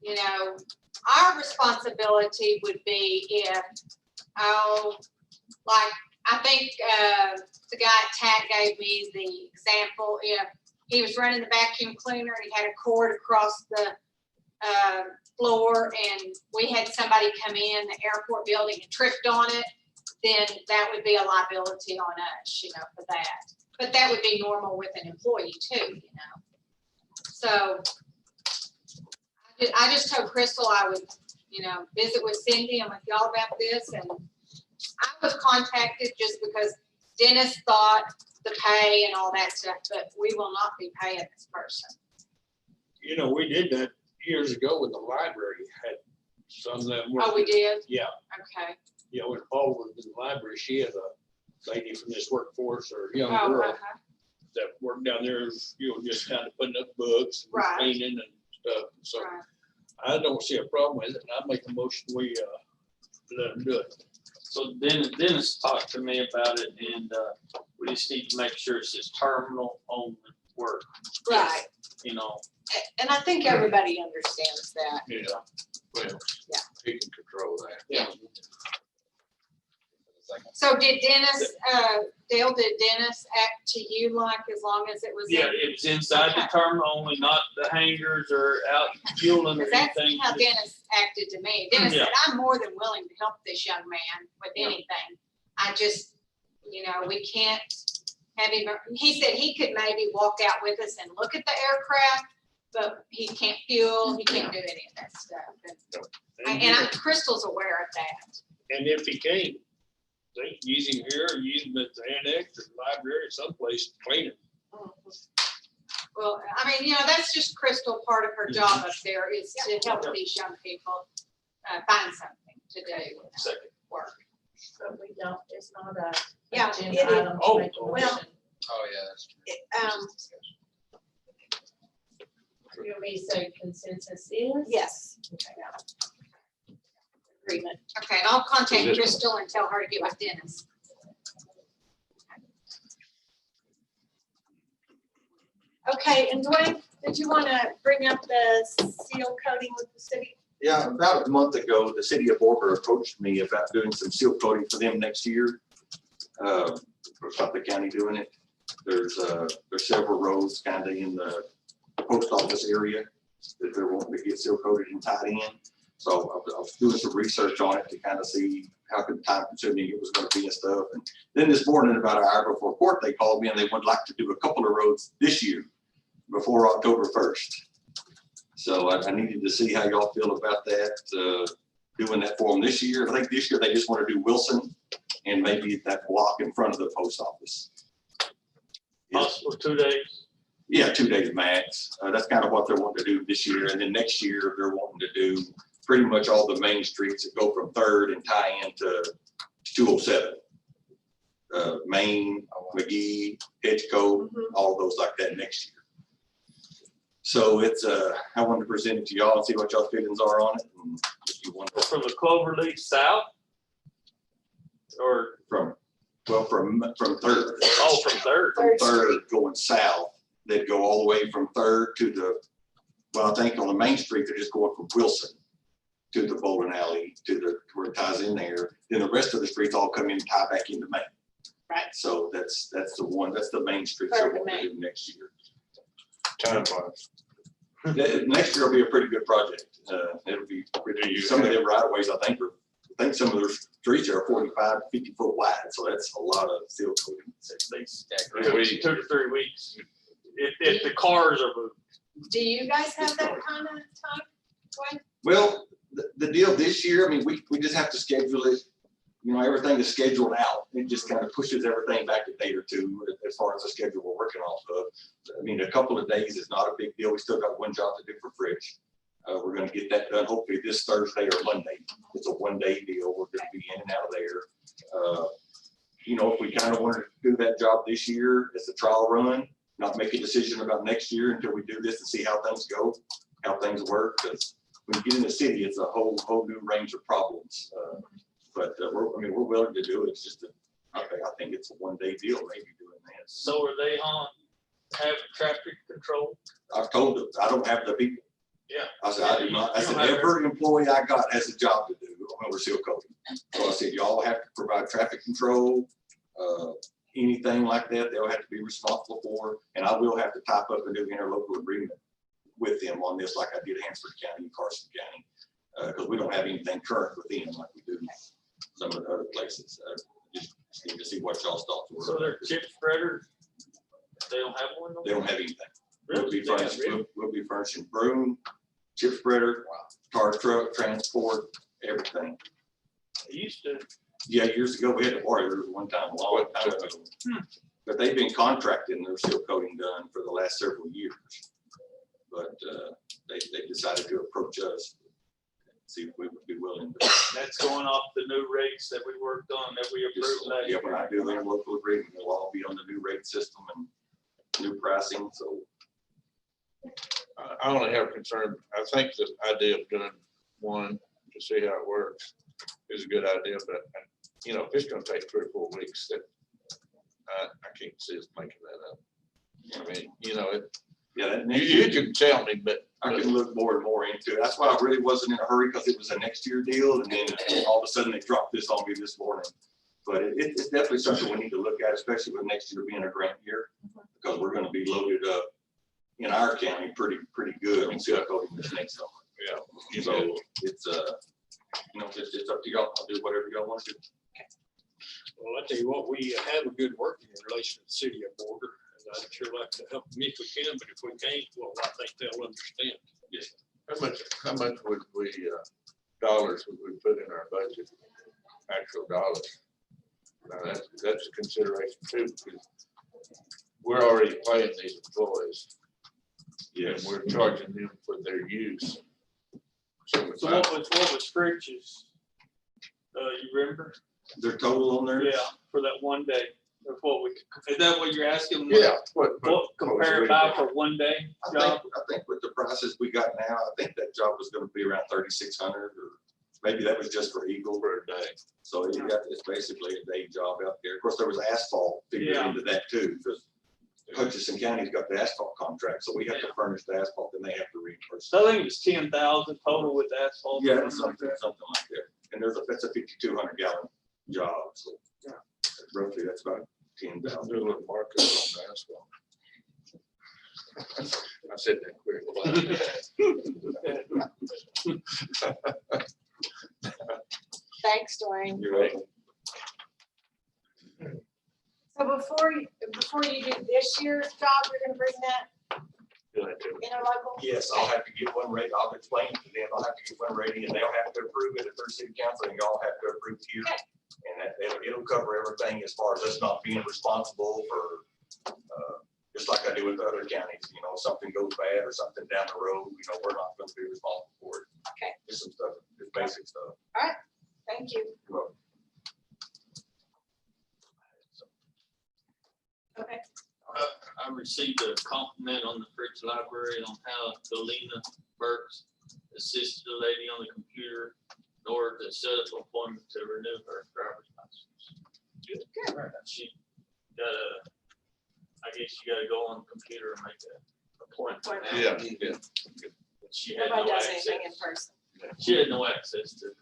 Speaker 5: you know, our responsibility would be if, like, I think the guy at TAC gave me the example, if he was running the vacuum cleaner and he had a cord across the floor and we had somebody come in the airport building and tripped on it, then that would be a liability on us, you know, for that. But that would be normal with an employee too, you know. So I just told Crystal I would, you know, visit with Cindy and with y'all about this. And I was contacted just because Dennis thought the pay and all that stuff, but we will not be paying this person.
Speaker 1: You know, we did that years ago with the library, had some of them.
Speaker 5: Oh, we did?
Speaker 1: Yeah.
Speaker 5: Okay.
Speaker 1: You know, when Paul was in the library, she had a lady from this workforce or young
Speaker 5: Oh,
Speaker 1: girl that worked down there, you know, just kind of putting up books, and
Speaker 5: Right.
Speaker 1: cleaning and stuff. So
Speaker 5: Right.
Speaker 1: I don't see a problem with it. And I make a motion, we let them do it.
Speaker 7: So Dennis talked to me about it, and we just need to make sure it says terminal only work,
Speaker 3: Right.
Speaker 7: you know.
Speaker 3: And I think everybody understands that.
Speaker 6: Yeah, well,
Speaker 3: Yeah.
Speaker 6: he can control that.
Speaker 7: Yeah.
Speaker 5: So did Dennis, Dale, did Dennis act to you like as long as it was?
Speaker 7: Yeah, it was inside the terminal only, not the hangars or out fueling or
Speaker 5: Because that's
Speaker 7: anything.
Speaker 5: how Dennis acted to me. Dennis
Speaker 7: Yeah.
Speaker 5: said, I'm more than willing to help this young man with anything. I just, you know, we can't have him, he said he could maybe walk out with us and look at the aircraft, but he can't fuel, he can't do any of that stuff. And Crystal's aware of that.
Speaker 1: And if he can't, they can use him here or use him at the annex or the library or someplace to clean it.
Speaker 5: Well, I mean, you know, that's just Crystal, part of her job up there is to help these young people find something to do.
Speaker 7: Second.
Speaker 5: Work.
Speaker 9: So we don't, it's not a.
Speaker 3: Yeah,
Speaker 9: agenda
Speaker 3: it is.
Speaker 9: item to make a
Speaker 3: Well,
Speaker 9: motion.
Speaker 8: Oh, yeah, that's true.
Speaker 9: You want me to say consensus is?
Speaker 3: Yes.
Speaker 9: Agreement.
Speaker 5: Okay, and I'll contact Crystal and tell her to get with Dennis.
Speaker 3: Okay, and Dwayne, did you want to bring up the seal coating with the city?
Speaker 12: Yeah, about a month ago, the city of Borger approached me about doing some seal coating for them next year. For Suffolk County doing it. There's several roads kind of in the post office area that they're wanting to get seal coated and tied in. So I was doing some research on it to kind of see how time consuming it was going to be and stuff. And then this morning, about an hour before court, they called me and they would like to do a couple of roads this year before October 1st. So I needed to see how y'all feel about that, doing that for them this year. I think this year they just want to do Wilson and maybe that block in front of the post office.
Speaker 7: Possible 2 days.
Speaker 12: Yeah, 2 days max. That's kind of what they're wanting to do this year. And then next year, they're wanting to do pretty much all the main streets that go from 3rd and tie into 207. Main, McGee, Edgecote,
Speaker 3: Mhm.
Speaker 12: all those like that next year. So it's, I wanted to present it to y'all and see what y'all's feelings are on it. And if you want to,
Speaker 7: From the Cloverleaf south? Or,
Speaker 12: from Third.
Speaker 7: oh, from Third?
Speaker 3: Third Street.
Speaker 12: Third going south, they'd go all the way from Third to the, well, I think on the main street, they're just going from Wilson to the bowling alley, to the, where it ties in there. Then the rest of the streets all come in and tie back into Main.
Speaker 3: Right.
Speaker 12: So that's the one, that's the main street
Speaker 3: Third
Speaker 12: they're
Speaker 3: and
Speaker 12: going to do next year.
Speaker 6: Time wise.
Speaker 12: Next year will be a pretty good project. It'll be, some of them right of ways, I think some of those streets are 45, 50 foot wide. So that's a lot of seal coating. They stack around.
Speaker 7: 2 to 3 weeks. If the cars are moved.
Speaker 3: Do you guys have that kind of time? When?
Speaker 12: Well, the deal this year, I mean, we just have to schedule it. You know, everything is scheduled out. It just kind of pushes everything back a day or two as far as the schedule we're working off of. I mean, a couple of days is not a big deal. We still got one job to do for Fridge. We're going to get that done hopefully this Thursday or Monday. It's a 1 day deal. We're going to be in and out of there. You know, if we kind of wanted to do that job this year as a trial run, not make a decision about next year until we do this and see how things go, how things work. Because when you get in the city, it's a whole new range of problems. But we're willing to do it. It's just I think it's a 1 day deal, maybe doing that.
Speaker 7: So are they on having traffic control?
Speaker 12: I've told them I don't have the people.
Speaker 7: Yeah.
Speaker 12: I said, I do not. I said, every employee I got has a job to do when we're seal coating. So I said, y'all have to provide traffic control, anything like that, they'll have to be responsible for. And I will have to type up a new interlocal agreement with them on this, like I did Hansford County and Carson County, because we don't have anything current with them like we do some of the other places. Just need to see what y'all's thoughts were.
Speaker 7: So they're chip spreaders? They don't have one?
Speaker 12: They don't have anything.
Speaker 7: Really?
Speaker 12: We'll be furnishing broom, chip spreader, tar truck, transport, everything.
Speaker 7: They used to.
Speaker 12: Yeah, years ago, we had to borrow there one time, a long time ago. But they've been contracting their seal coating done for the last several years. But they decided to approach us, see if we would be willing to.
Speaker 7: That's going off the new rates that we worked on, that we approved last
Speaker 12: Yeah,
Speaker 7: year.
Speaker 12: when I do their local agreement, they'll all be on the new rate system and new pricing, so.
Speaker 6: I only have concern, I think the idea of doing one to see how it works is a good idea, but you know, if it's gonna take 3 or 4 weeks, that I can't see us making that up. I mean, you know,
Speaker 12: Yeah,
Speaker 6: you can tell me, but
Speaker 12: I can look more and more into it. That's why I really wasn't in a hurry, because it was a next year deal, and then all of a sudden they dropped this on me this morning. But it's definitely something we need to look at, especially with next year being a grant year, because we're gonna be loaded up in our county pretty good on seal coating this next summer.
Speaker 6: yeah.
Speaker 12: So it's you know, it's up to y'all. I'll do whatever y'all want to do.
Speaker 1: Well, I tell you what, we have a good working relation with the city of Border, and I'd sure like to help them if we can, but if we can't, well, I think they'll understand.
Speaker 12: Yes.
Speaker 6: How much would we, dollars would we put in our budget? Actual dollars? Now, that's a consideration too, because we're already paying these employees.
Speaker 12: Yes.
Speaker 6: And we're charging them for their use. So
Speaker 7: So what was Fridge's? You remember?
Speaker 12: Their total on there?
Speaker 7: Yeah, for that 1 day. Of what we, is that what you're asking?
Speaker 6: yeah.
Speaker 7: What compare about for 1 day job?
Speaker 12: I think with the prices we got now, I think that job was gonna be around 3,600, or maybe that was just for Eagle for a day. So you got, it's basically a day job out there. Of course, there was asphalt figured
Speaker 7: Yeah.
Speaker 12: into that too, because Hutchinson County's got the asphalt contract, so we have to furnish the asphalt, then they have to reimburse.
Speaker 7: So I think it was 10,000 total with asphalt.
Speaker 12: Yeah, something like that. And that's a 5,200 gallon job, so
Speaker 7: Yeah.
Speaker 12: roughly that's about 10,000.
Speaker 6: Do a little markup on the asphalt. I said that quick.
Speaker 3: Thanks, Dwayne.
Speaker 12: You're right.
Speaker 3: So before you do this year's job, you're gonna bring that interlocal?
Speaker 12: Yes, I'll have to get one ready. I'll explain it to them. I'll have to get one ready, and they'll have to approve it at their city council, and y'all have to approve it here. And it'll cover everything as far as us not being responsible for, just like I do with other counties, you know, something goes bad or something down the road, you know, we're not gonna be responsible for it.
Speaker 3: Okay.
Speaker 12: Just some stuff, just basic stuff.
Speaker 3: Thank you.
Speaker 12: You're welcome.
Speaker 7: I received a compliment on the Fritz Library on how Galena Burks assisted a lady on the computer in order to set up an appointment to renew her driver's license. Good. She got I guess you gotta go on the computer and make an appointment.
Speaker 6: Yeah, yeah.
Speaker 7: She had
Speaker 3: Nobody
Speaker 7: no
Speaker 3: does anything in
Speaker 7: access.
Speaker 3: person.
Speaker 7: She had no access to.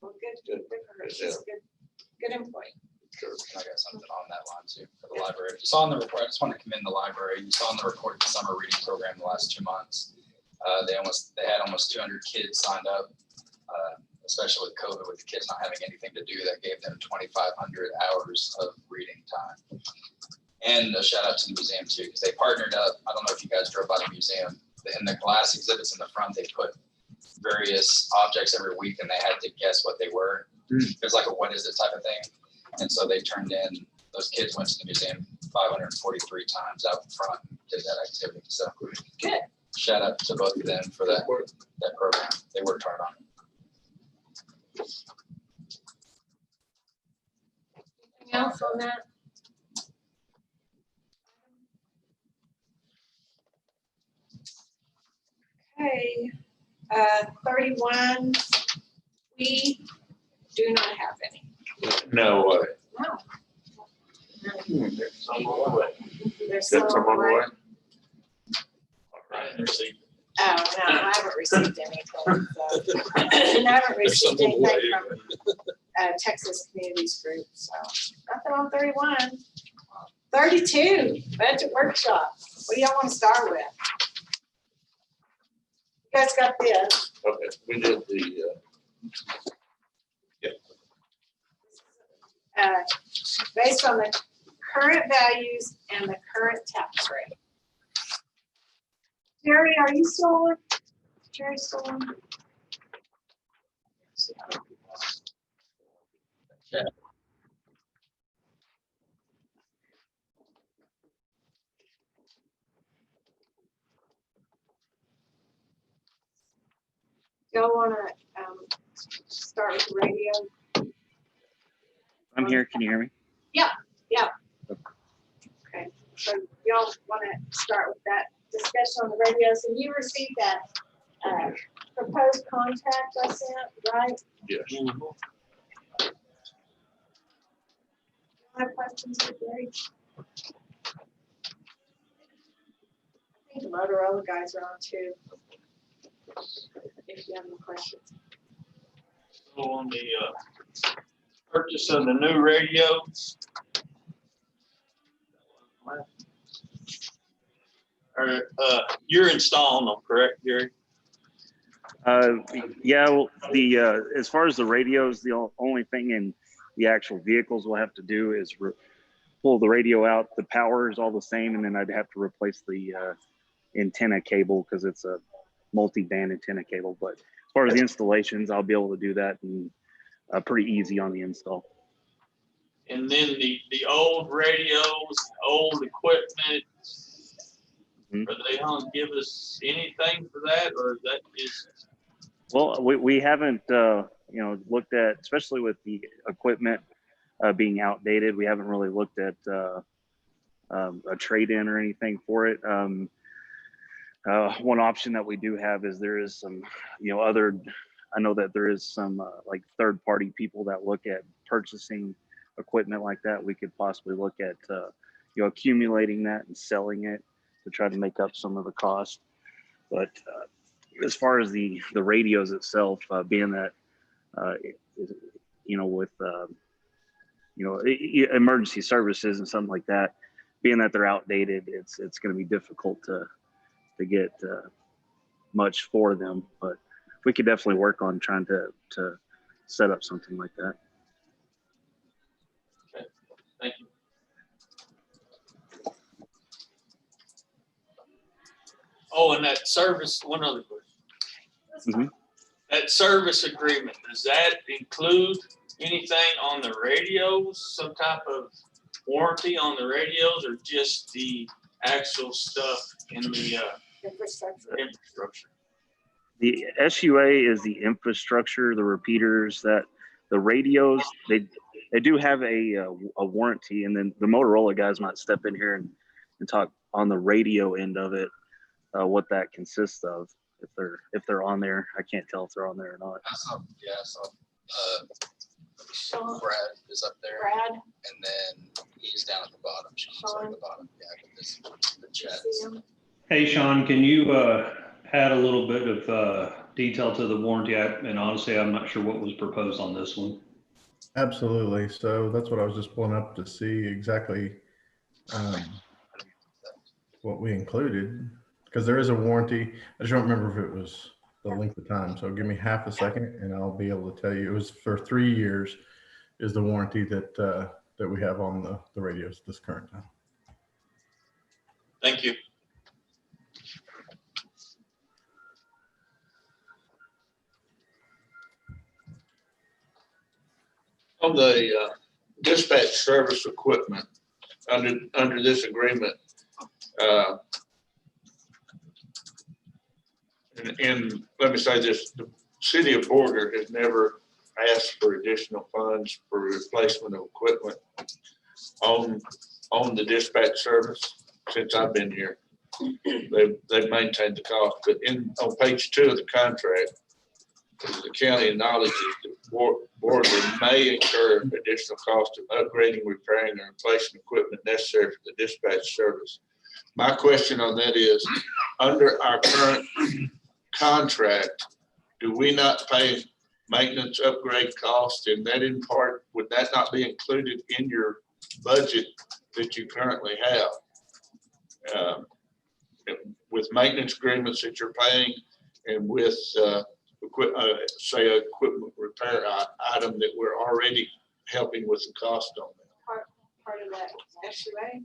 Speaker 3: Well, good for her. She's a good employee.
Speaker 8: I got something on that line too for the library. You saw in the report, I just want to commend the library. You saw in the report the summer reading program the last 2 months. They had almost 200 kids signed up, especially with COVID, with the kids not having anything to do. That gave them 2,500 hours of reading time. And a shout out to the museum too, because they partnered up. I don't know if you guys drove by the museum. In the glass exhibits in the front, they put various objects every week, and they had to guess what they were. It was like a what is it type of thing. And so they turned in, those kids went to the museum 543 times out in front and did that activity. So
Speaker 3: Good.
Speaker 8: shout out to both of them for that program. They worked hard on it.
Speaker 3: Anything else on that? Okay, 31, we do not have any.
Speaker 6: No way.
Speaker 3: No.
Speaker 7: Some on the way.
Speaker 3: There's some
Speaker 6: That's
Speaker 3: on the
Speaker 6: on the
Speaker 3: way.
Speaker 6: way.
Speaker 7: I didn't receive.
Speaker 3: Oh, no, I haven't received anything. So. And I haven't received anything from Texas Communities Group, so nothing on 31. 32, budget workshop. What do y'all want to start with? You guys got this.
Speaker 6: Okay, we did the,
Speaker 3: Based on the current values and the current tax rate. Jerry, are you still on? Jerry still on? Y'all wanna start with the radio?
Speaker 10: I'm here. Can you hear me?
Speaker 3: Yeah. Okay, so y'all wanna start with that discussion on the radios, and you received that proposed contract I sent, right?
Speaker 6: yes.
Speaker 3: Have questions for Jerry? I think the Motorola guys are on too. If you have any questions.
Speaker 7: So on the purchase of the new radios. You're installing them, correct, Gary?
Speaker 10: Yeah, well, as far as the radios, the only thing in the actual vehicles we'll have to do is pull the radio out. The power is all the same, and then I'd have to replace the antenna cable because it's a multi-band antenna cable. But as far as the installations, I'll be able to do that and pretty easy on the install.
Speaker 7: And then the old radios, old equipment, are they gonna give us anything for that, or that is?
Speaker 10: Well, we haven't looked at, especially with the equipment being outdated, we haven't really looked at a trade-in or anything for it. One option that we do have is there is some, I know that there is some like third-party people that look at purchasing equipment like that. We could possibly look at accumulating that and selling it to try to make up some of the cost. But as far as the radios itself, being that with emergency services and something like that, being that they're outdated, it's going to be difficult to get much for them. But we could definitely work on trying to set up something like that.
Speaker 7: Okay, thank you. Oh, and that service, one other question.
Speaker 10: Mhm.
Speaker 7: That service agreement, does that include anything on the radios, some type of warranty on the radios, or just the actual stuff in the infrastructure?
Speaker 10: The SUA is the infrastructure, the repeaters, that the radios, they do have a warranty, and then the Motorola guys might step in here and and talk on the radio end of it, what that consists of. If they're on there, I can't tell if they're on there or not.
Speaker 3: Sean,
Speaker 8: Brad is up there,
Speaker 3: Brad,
Speaker 8: and then he's down at the bottom. Sean's at the bottom. Yeah, but this, the chat.
Speaker 3: see him?
Speaker 13: Hey, Sean, can you add a little bit of detail to the warranty? And honestly, I'm not sure what was proposed on this one.
Speaker 14: Absolutely. So that's what I was just pulling up to see exactly what we included, because there is a warranty. I just don't remember if it was the length of time. So give me half a second and I'll be able to tell you. It was for 3 years is the warranty that that we have on the radios this current time.
Speaker 1: Thank you.
Speaker 6: On the dispatch service equipment, under this agreement, and let me say this, the city of Borger has never asked for additional funds for replacement of equipment on the dispatch service since I've been here. They've maintained the cost, but on page 2 of the contract, the county acknowledges that Borger may incur additional cost of upgrading, repairing, or replacing equipment necessary for the dispatch service. My question on that is, under our current contract, do we not pay maintenance upgrade costs? And that in part, would that not be included in your budget that you currently have? With maintenance agreements that you're paying and with say a equipment repair item that we're already helping with the cost on that.
Speaker 3: Part of that SUA?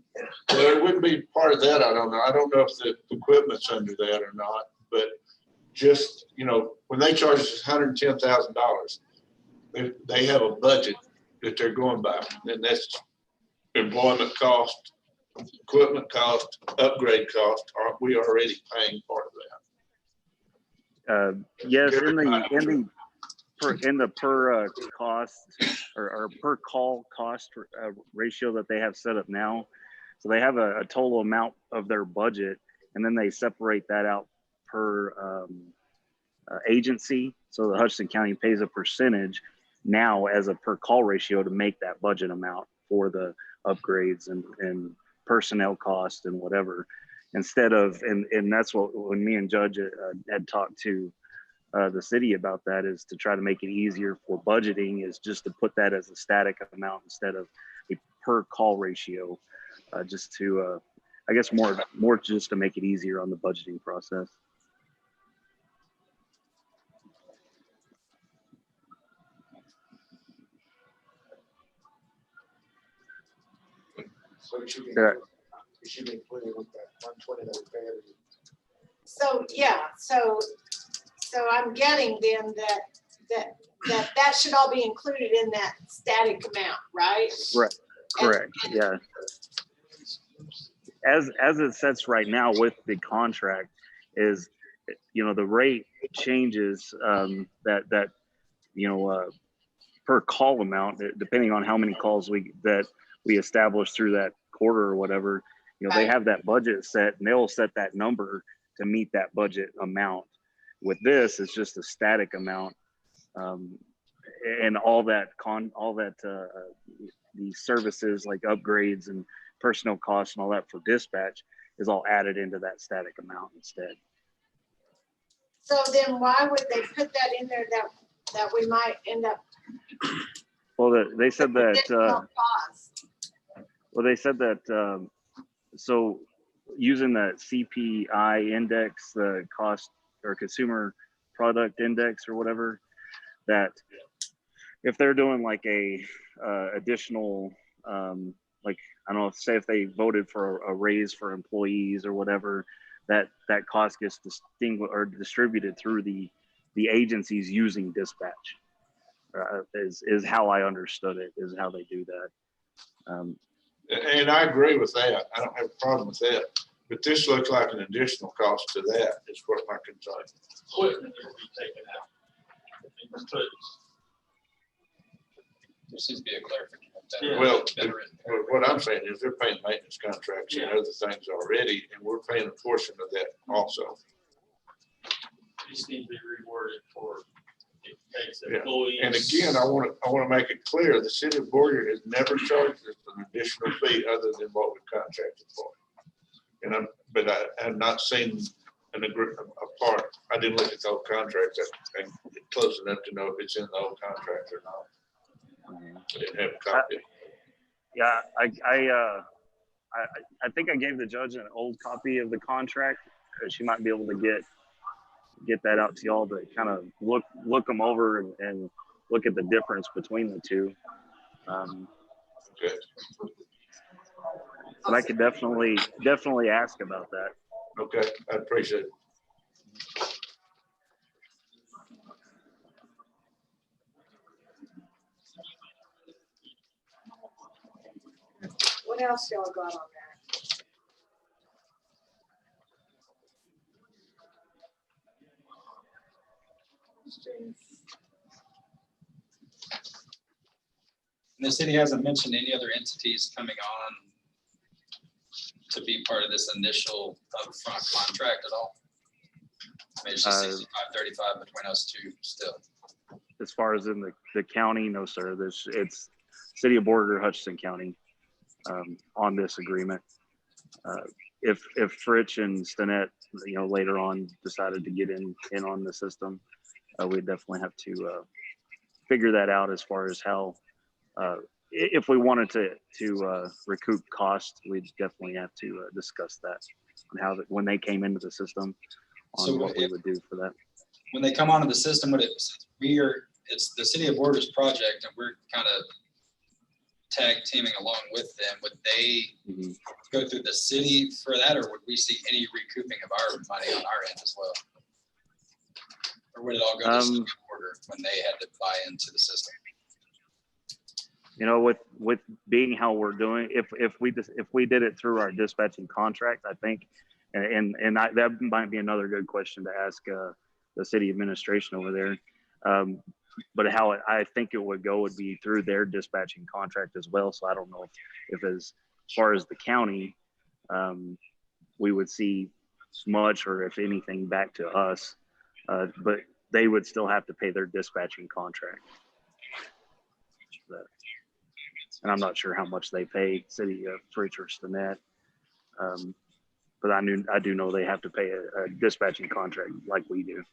Speaker 6: Well, it wouldn't be part of that. I don't know. I don't know if the equipment's under that or not, but just, you know, when they charge us $110,000, they have a budget that they're going by, and that's employment cost, equipment cost, upgrade cost. Aren't we already paying part of that?
Speaker 10: Yes, in the per cost or per call cost ratio that they have set up now. So they have a total amount of their budget, and then they separate that out per agency. So the Hutchinson County pays a percentage now as a per call ratio to make that budget amount for the upgrades and personnel cost and whatever. Instead of, and that's what, when me and Judge had talked to the city about that, is to try to make it easier for budgeting, is just to put that as a static amount instead of a per call ratio, just to, I guess more just to make it easier on the budgeting process.
Speaker 2: So it should be,
Speaker 10: Yeah.
Speaker 2: it should be included with that 120 that we paid.
Speaker 3: So, yeah, so I'm getting then that should all be included in that static amount, right?
Speaker 10: Right. Correct. Yeah. As it sets right now with the contract is, you know, the rate changes that you know, per call amount, depending on how many calls we establish through that quarter or whatever. You know, they have that budget set, and they'll set that number to meet that budget amount. With this, it's just a static amount, and all that the services like upgrades and personnel costs and all that for dispatch is all added into that static amount instead.
Speaker 3: So then why would they put that in there that we might end up?
Speaker 10: Well, they said that.
Speaker 3: additional cost?
Speaker 10: Well, they said that. So using that CPI index, the cost or consumer product index or whatever, that if they're doing like a additional, like, I don't know, say if they voted for a raise for employees or whatever, that cost gets distinguished or distributed through the agencies using dispatch. Is how I understood it, is how they do that.
Speaker 6: And I agree with that. I don't have a problem with that. But this looks like an additional cost to that, is what my concern.
Speaker 7: Equipment will be taken out.
Speaker 8: There seems to be a clarification.
Speaker 5: better-
Speaker 6: Well,
Speaker 5: better written.
Speaker 6: what I'm saying is they're paying maintenance contracts and other things already, and we're paying a portion of that also.
Speaker 7: Just need to be reworded for it takes
Speaker 6: Yeah.
Speaker 7: employees.
Speaker 6: And again, I want to make it clear, the city of Boyer has never charged us an additional fee other than what we contracted for. And but I have not seen an agreement, a part, I didn't look at the whole contract and get close enough to know if it's in the whole contract or not. I didn't have a copy.
Speaker 10: Yeah, I think I gave the judge an old copy of the contract. She might be able to get that out to y'all to kind of look them over and look at the difference between the two.
Speaker 6: Okay.
Speaker 10: But I could definitely ask about that.
Speaker 6: Okay, I appreciate it.
Speaker 3: What else y'all got on that? Questions?
Speaker 8: And the city hasn't mentioned any other entities coming on to be part of this initial upfront contract at all? I mean, it's just 65-35 between us two still.
Speaker 10: As far as in the county, no, sir. It's City of Borger, Hutchinson County on this agreement. If Fritch and Stinnett, later on decided to get in on the system, we definitely have to figure that out as far as how, if we wanted to recoup costs, we definitely have to discuss that on how when they came into the system on
Speaker 8: So
Speaker 10: what we would do for that.
Speaker 8: When they come onto the system, it's the City of Borger's project and we're kind of tag teaming along with them. Would they go through the city for that, or would we see any recouping of our money on our end as well? Or would it all go to City of Borger when they had to buy into the system?
Speaker 10: With being how we're doing, if we did it through our dispatching contract, I think, that might be another good question to ask the city administration over there. But how I think it would go would be through their dispatching contract as well. So I don't know if as far as the county, we would see much or if anything back to us, but they would still have to pay their dispatching contract. And I'm not sure how much they pay City of Fritch or Stinnett. But I do know they have to pay a dispatching contract like we do.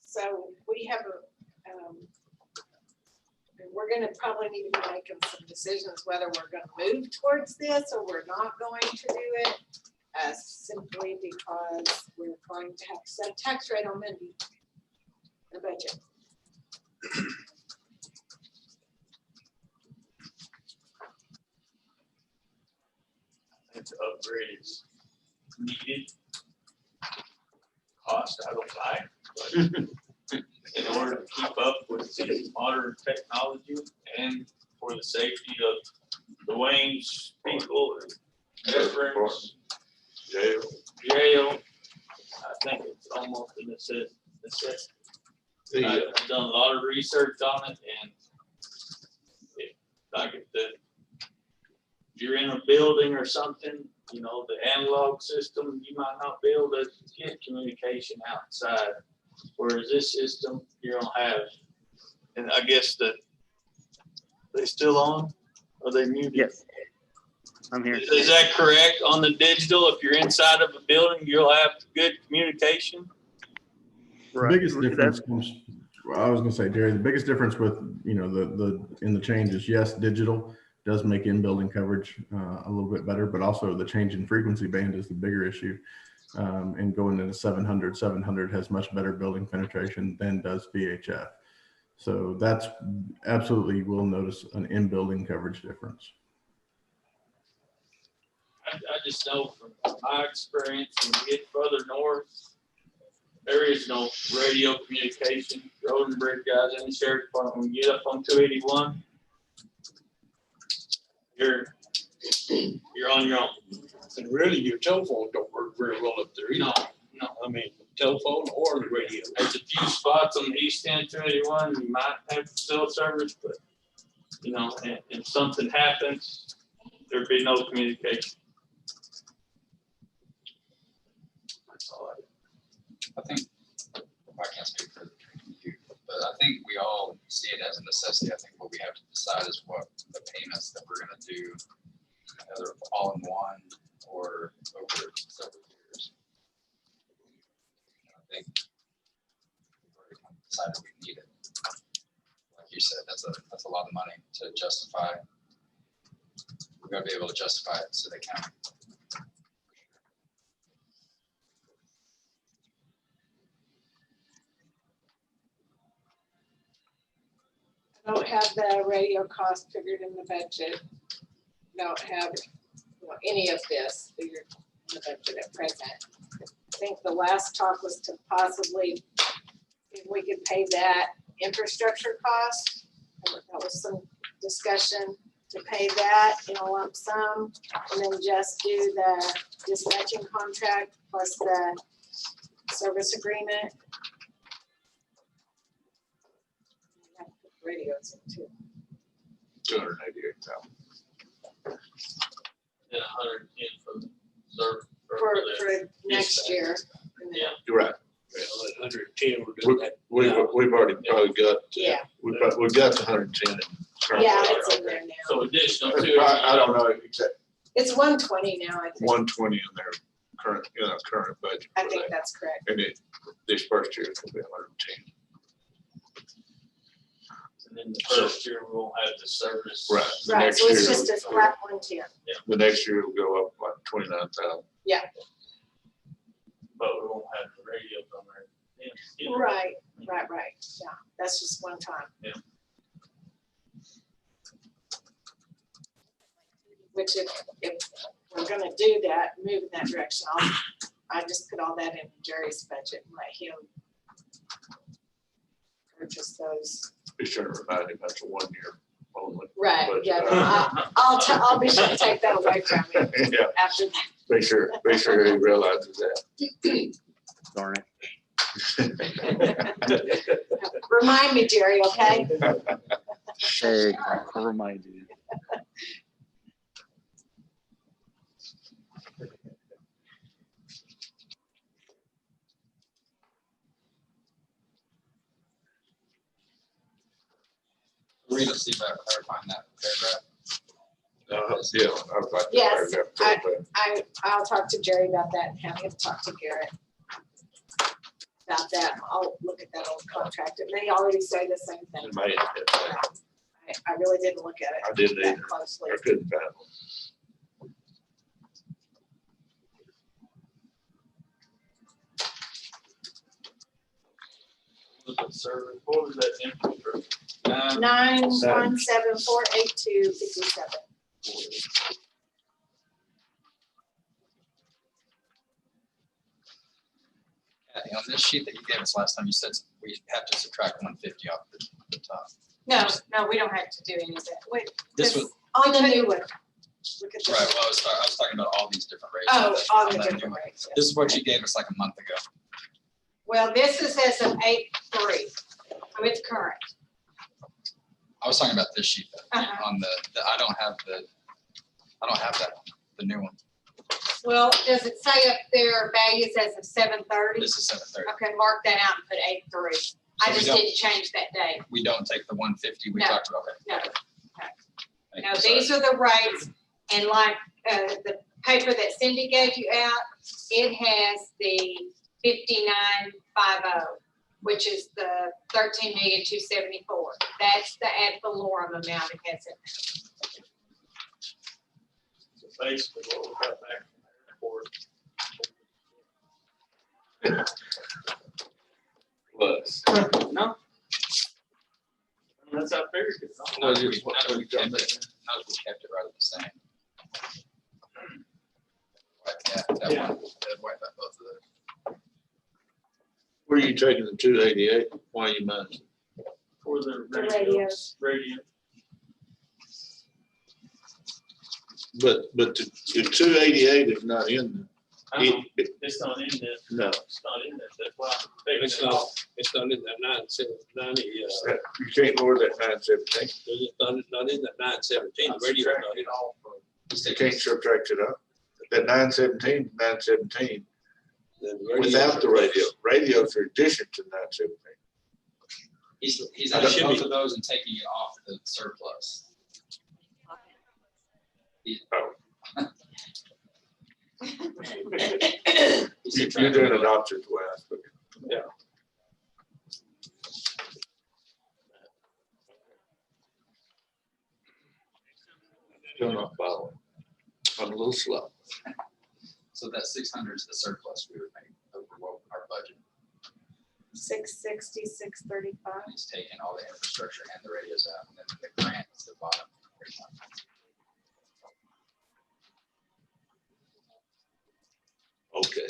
Speaker 3: So we have we're gonna probably need to be making some decisions whether we're gonna move towards this or we're not going to do it. Simply because we're going to have to set a tax rate on Monday, the budget.
Speaker 7: It's upgrade is needed. Cost, I don't like, but in order to keep up with the modern technology and for the safety of the Wayne's people and veterans, jail, I think it's almost a necessity. I've done a lot of research on it and if you're in a building or something, the analog system, you might not be able to get communication outside. Whereas this system, you don't have. And I guess they still on? Are they muted?
Speaker 10: Yes, I'm here.
Speaker 7: Is that correct? On the digital, if you're inside of a building, you'll have good communication?
Speaker 14: The biggest difference comes, I was gonna say, Jerry, the biggest difference with, in the change is, yes, digital does make in-building coverage a little bit better, but also the change in frequency band is the bigger issue. And going into 700 has much better building penetration than does VHF. So that's absolutely, we'll notice an in-building coverage difference.
Speaker 7: I just know from my experience, when you get further north, there is no radio communication. Road and bridge guys in the sheriff's department, when you get up on 281, you're on your own.
Speaker 1: And really, your telephone don't work very well up there.
Speaker 7: No, no.
Speaker 1: I mean, telephone or the radio.
Speaker 7: There's a few spots on the east end 281, you might have cell service, but, you know, and if something happens, there'd be no communication. That's all
Speaker 8: I think, I can't speak for you, but I think we all see it as a necessity. I think what we have to decide is what the payments that we're gonna do, either all in one or over several years. I think we've already kind of decided we need it. Like you said, that's a lot of money to justify. We've got to be able to justify it so they can.
Speaker 3: I don't have the radio cost figured in the budget. Don't have any of this figured in the budget at present. I think the last talk was to possibly, if we could pay that infrastructure cost. That was some discussion to pay that in a lump sum and then just do the dispatching contract plus the service agreement. Radios in too.
Speaker 6: 288,000.
Speaker 7: And 110 for the server.
Speaker 3: For next year.
Speaker 7: Yeah.
Speaker 6: You're right.
Speaker 1: Well, at 110, we're doing that.
Speaker 6: We've already probably got,
Speaker 3: Yeah.
Speaker 6: we've got the 110.
Speaker 3: Yeah, it's in there now.
Speaker 7: So additional to.
Speaker 6: I don't know exactly,
Speaker 3: It's 120 now, I think.
Speaker 6: 120 in their current, current budget.
Speaker 3: I
Speaker 6: for
Speaker 3: think
Speaker 6: that.
Speaker 3: that's correct.
Speaker 6: And this first year, it's gonna be 110.
Speaker 7: And then the first year, we won't have the service.
Speaker 6: Right. The
Speaker 3: Right,
Speaker 6: next
Speaker 3: so it's
Speaker 6: year-
Speaker 3: just a flat 110.
Speaker 6: The next year will go up like 29,000.
Speaker 7: But we won't have the radios on there. Yeah.
Speaker 3: Right. Yeah, that's just one time.
Speaker 7: Yeah.
Speaker 3: Which if we're gonna do that, move in that direction, I just put all that in Jerry's budget and let him purchase those.
Speaker 6: Be sure to remind him that's a 1 year only.
Speaker 3: Right,
Speaker 6: budget.
Speaker 3: yeah, no, I'll be sure to take that away from him
Speaker 6: Yeah,
Speaker 3: after that.
Speaker 6: make sure he realizes that.
Speaker 10: Darn it.
Speaker 3: Remind me, Jerry, okay?
Speaker 10: Hey, I'll remind you.
Speaker 8: Read a see about clarifying that paragraph.
Speaker 6: Yeah, I was like.
Speaker 3: Yes, I'll talk to Jerry about that and have him talk to Garrett about that. I'll look at that old contract. It may already say the same thing.
Speaker 6: It may,
Speaker 3: I really didn't look at
Speaker 6: I
Speaker 3: it
Speaker 6: didn't
Speaker 3: that
Speaker 6: either.
Speaker 3: closely.
Speaker 6: I couldn't find one.
Speaker 7: What was the service? What was that infrastructure?
Speaker 3: 917482257.
Speaker 8: Kathy, on this sheet that you gave us last time, you said we have to subtract 150 off the top.
Speaker 5: No, we don't have to do any of that. Wait,
Speaker 8: This was,
Speaker 3: On the new one. Look at
Speaker 8: right,
Speaker 3: this.
Speaker 8: well, I was talking about all these different rates.
Speaker 3: Oh, on the
Speaker 8: that new
Speaker 3: different
Speaker 8: one.
Speaker 3: rates.
Speaker 8: This is what you gave us like a month ago.
Speaker 5: well, this is as of 8/3, so it's current.
Speaker 8: I was talking about this sheet though,
Speaker 5: Uh-huh.
Speaker 8: on I don't have that one, the new one.
Speaker 5: Well, does it say up there values as of 7/30?
Speaker 8: This is 730.
Speaker 5: Okay, mark that out and put 8/3.
Speaker 8: So
Speaker 5: I
Speaker 8: we
Speaker 5: just
Speaker 8: don't-
Speaker 5: didn't change that date.
Speaker 8: We don't take the 150 we
Speaker 5: No.
Speaker 8: talked about.
Speaker 5: No.
Speaker 8: Thank
Speaker 5: No,
Speaker 8: you, sorry.
Speaker 5: these are the rates, and like, the paper that Cindy gave you out, it has the 5950, which is the 13,274,000. That's the ad valorem amount it has in
Speaker 7: So basically what we got back from the airport.
Speaker 6: Plus.
Speaker 7: No, That's how I figured it.
Speaker 6: Well,
Speaker 8: Not if we
Speaker 6: just
Speaker 8: not if we
Speaker 6: what you got
Speaker 8: kept it, not if we kept it rather the same. Right, yeah, that
Speaker 7: Yeah.
Speaker 8: one, that wipe out both of those.
Speaker 6: Where are you taking the 288? Why are you minus?
Speaker 7: For the
Speaker 3: The
Speaker 7: radios. Radio.
Speaker 6: But the 288 is not in there.
Speaker 7: It's not in there.
Speaker 6: No.
Speaker 7: It's not in there. That's why I'm taking
Speaker 1: It's
Speaker 7: it
Speaker 1: not,
Speaker 7: off.
Speaker 1: it's not in that 970,
Speaker 6: You can't lower that 917.
Speaker 1: it's not in that 917, the radio's not in.
Speaker 6: You can't subtract it up. That 917, 917,
Speaker 1: The radio-
Speaker 6: without the radio. Radio's are addition to 917.
Speaker 8: He's
Speaker 6: I
Speaker 8: adding
Speaker 1: should
Speaker 8: both
Speaker 1: be-
Speaker 8: of those and taking it off the surplus.
Speaker 6: Oh.
Speaker 8: He's
Speaker 6: You're
Speaker 8: subtracting
Speaker 6: doing
Speaker 8: both.
Speaker 6: it opposite way. I suppose.
Speaker 1: Yeah.
Speaker 6: Still not following. I'm a little slow.
Speaker 8: So that 600 is the surplus we would make over what our budget.
Speaker 3: 660, 635.
Speaker 8: He's taking all the infrastructure and the radios out, and then the grant is the bottom.
Speaker 6: Okay.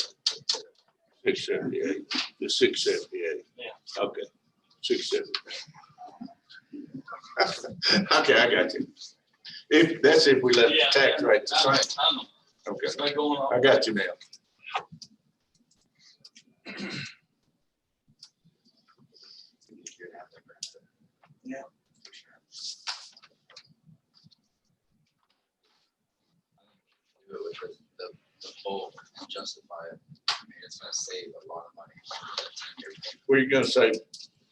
Speaker 6: 678, the 678.
Speaker 7: Yeah.
Speaker 6: Okay, 678. Okay, I got you. If, that's if we let the
Speaker 7: Yeah,
Speaker 6: tax
Speaker 7: yeah.
Speaker 6: rate the
Speaker 7: I
Speaker 6: same.
Speaker 7: know.
Speaker 6: Okay,
Speaker 7: It's been going on.
Speaker 6: I got you now.
Speaker 7: Yeah.
Speaker 8: Do it with the bulk and justify it. I mean, it's gonna save a lot of money.
Speaker 6: What are you gonna say?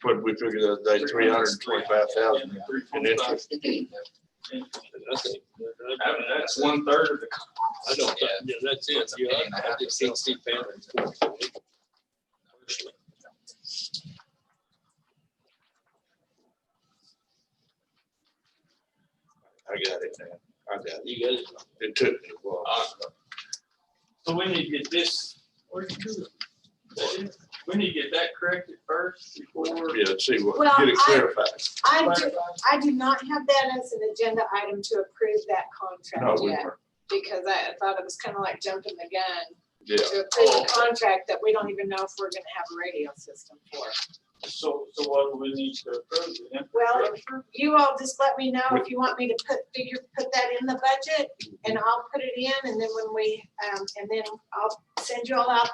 Speaker 6: What we figured the other day, 325,000 in interest.
Speaker 1: I think-
Speaker 7: That's 1/3 of the.
Speaker 1: I don't,
Speaker 8: Yeah.
Speaker 1: yeah, that's it.
Speaker 8: It's a
Speaker 1: Yeah,
Speaker 8: pain in the
Speaker 1: I
Speaker 8: ass.
Speaker 1: think 60 pounds.
Speaker 6: I got it now. I got it.
Speaker 1: You got it.
Speaker 6: It took me a while.
Speaker 7: So we need to get this, where'd you do it? We need to get that corrected first before.
Speaker 6: Yeah, see what,
Speaker 3: Well,
Speaker 6: get it
Speaker 3: I-
Speaker 6: clarified.
Speaker 3: I do not have that as an agenda item to approve that
Speaker 6: No,
Speaker 3: contract
Speaker 6: we
Speaker 3: yet,
Speaker 6: weren't.
Speaker 3: because I thought it was kind of like jumping the gun
Speaker 6: Yeah,
Speaker 3: to approve a contract that we don't even know if we're gonna have a radio system for.
Speaker 7: So what do we need to approve? The
Speaker 3: Well,
Speaker 7: infrastructure?
Speaker 3: you all just let me know if you want me to put that in the budget, and I'll put it in, and then when we, and then I'll send you all out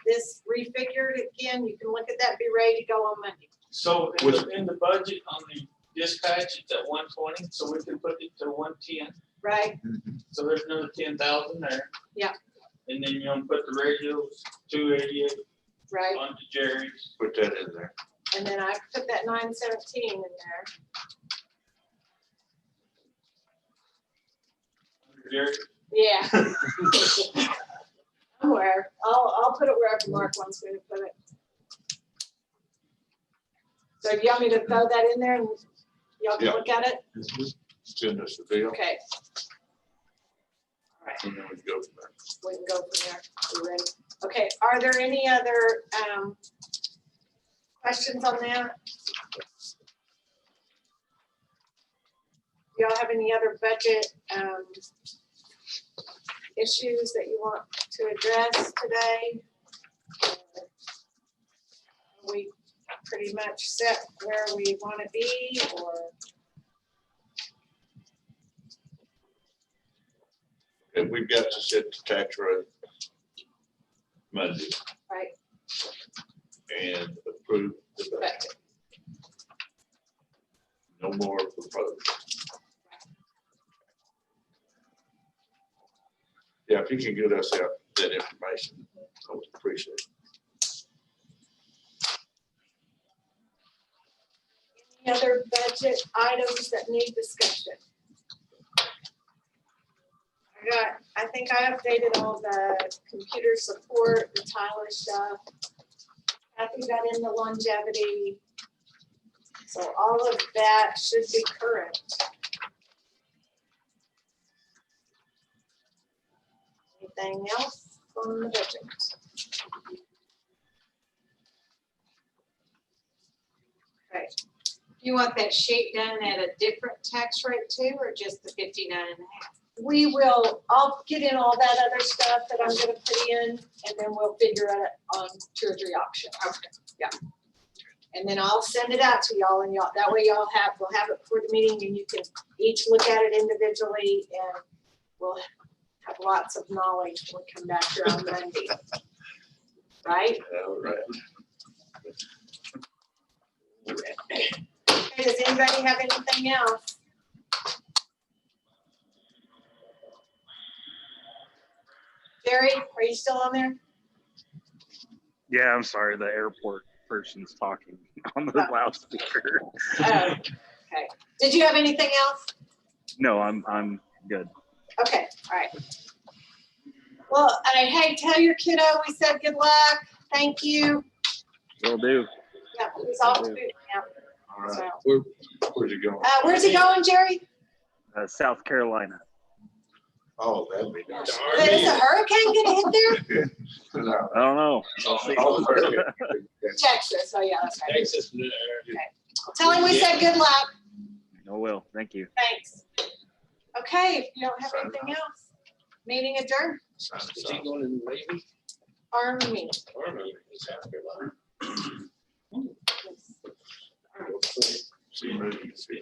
Speaker 3: this refigured again, you can look at that, be ready to go on Monday.
Speaker 7: So in the budget on the dispatch, it's at 120, so we can put it to 110.
Speaker 3: Right?
Speaker 7: So there's another 10,000 there.
Speaker 3: Yeah.
Speaker 7: And then you're gonna put the radios, 288
Speaker 3: Right,
Speaker 7: onto Jerry's.
Speaker 6: put that in there.
Speaker 3: and then I put that 917 in there.
Speaker 7: Jerry.
Speaker 3: Yeah. Somewhere, I'll put it wherever Mark wants me to put it. So you want me to throw that in there and y'all can
Speaker 6: Yeah.
Speaker 3: look at it?
Speaker 6: Send us the deal,
Speaker 3: Okay. All right,
Speaker 6: and then we can go from there.
Speaker 3: we can go from there. You ready? Okay, are there any other questions on that? Y'all have any other budget issues that you want to address today? Are we pretty much set where we want to be, or?
Speaker 6: And we've got to set the tax rate Monday
Speaker 3: Right,
Speaker 6: and approve the budget. No more proposed. Yeah, if you can get us out that information, I would appreciate it.
Speaker 3: any other budget items that need discussion? I think I updated all the computer support, the Tyler stuff. Kathy got in the longevity. So all of that should be current. Anything else on the budget? Okay.
Speaker 5: You want that sheet done at a different tax rate too, or just the 59.5?
Speaker 3: We will, I'll get in all that other stuff that I'm gonna put in, and then we'll figure it on 2 or 3 options.
Speaker 5: Okay.
Speaker 3: Yeah. And then I'll send it out to y'all, and y'all, that way y'all have, we'll have it before the meeting, and you can each look at it individually, and we'll have lots of knowledge when we come back here on Monday. Right?
Speaker 6: All right.
Speaker 3: Okay, does anybody have anything else? Jerry, are you still on there?
Speaker 10: Yeah, I'm sorry, the airport person's talking on the loudspeaker.
Speaker 3: Oh, okay. Did you have anything else?
Speaker 10: No, I'm good.
Speaker 3: Okay, all right. Well, hey, tell your kiddo we said good luck. Thank you.
Speaker 10: Will do.
Speaker 3: Yeah, he's off to boot camp.
Speaker 6: All right.
Speaker 3: So,
Speaker 6: Where's it going?
Speaker 3: where's he going, Jerry?
Speaker 10: South Carolina.
Speaker 6: Oh, that'd be nice.
Speaker 3: Is a hurricane gonna hit there?
Speaker 6: No.
Speaker 10: I don't know. I'll see.
Speaker 3: Texas, oh yeah, that's right.
Speaker 1: Texas,
Speaker 3: Tell him we said good luck.
Speaker 10: I will. Thank you.
Speaker 3: Thanks. Okay, if you don't have anything else, meeting adjourned.
Speaker 1: is he going in the Navy?
Speaker 3: Army.
Speaker 1: Army, South Carolina.
Speaker 6: See, maybe, see.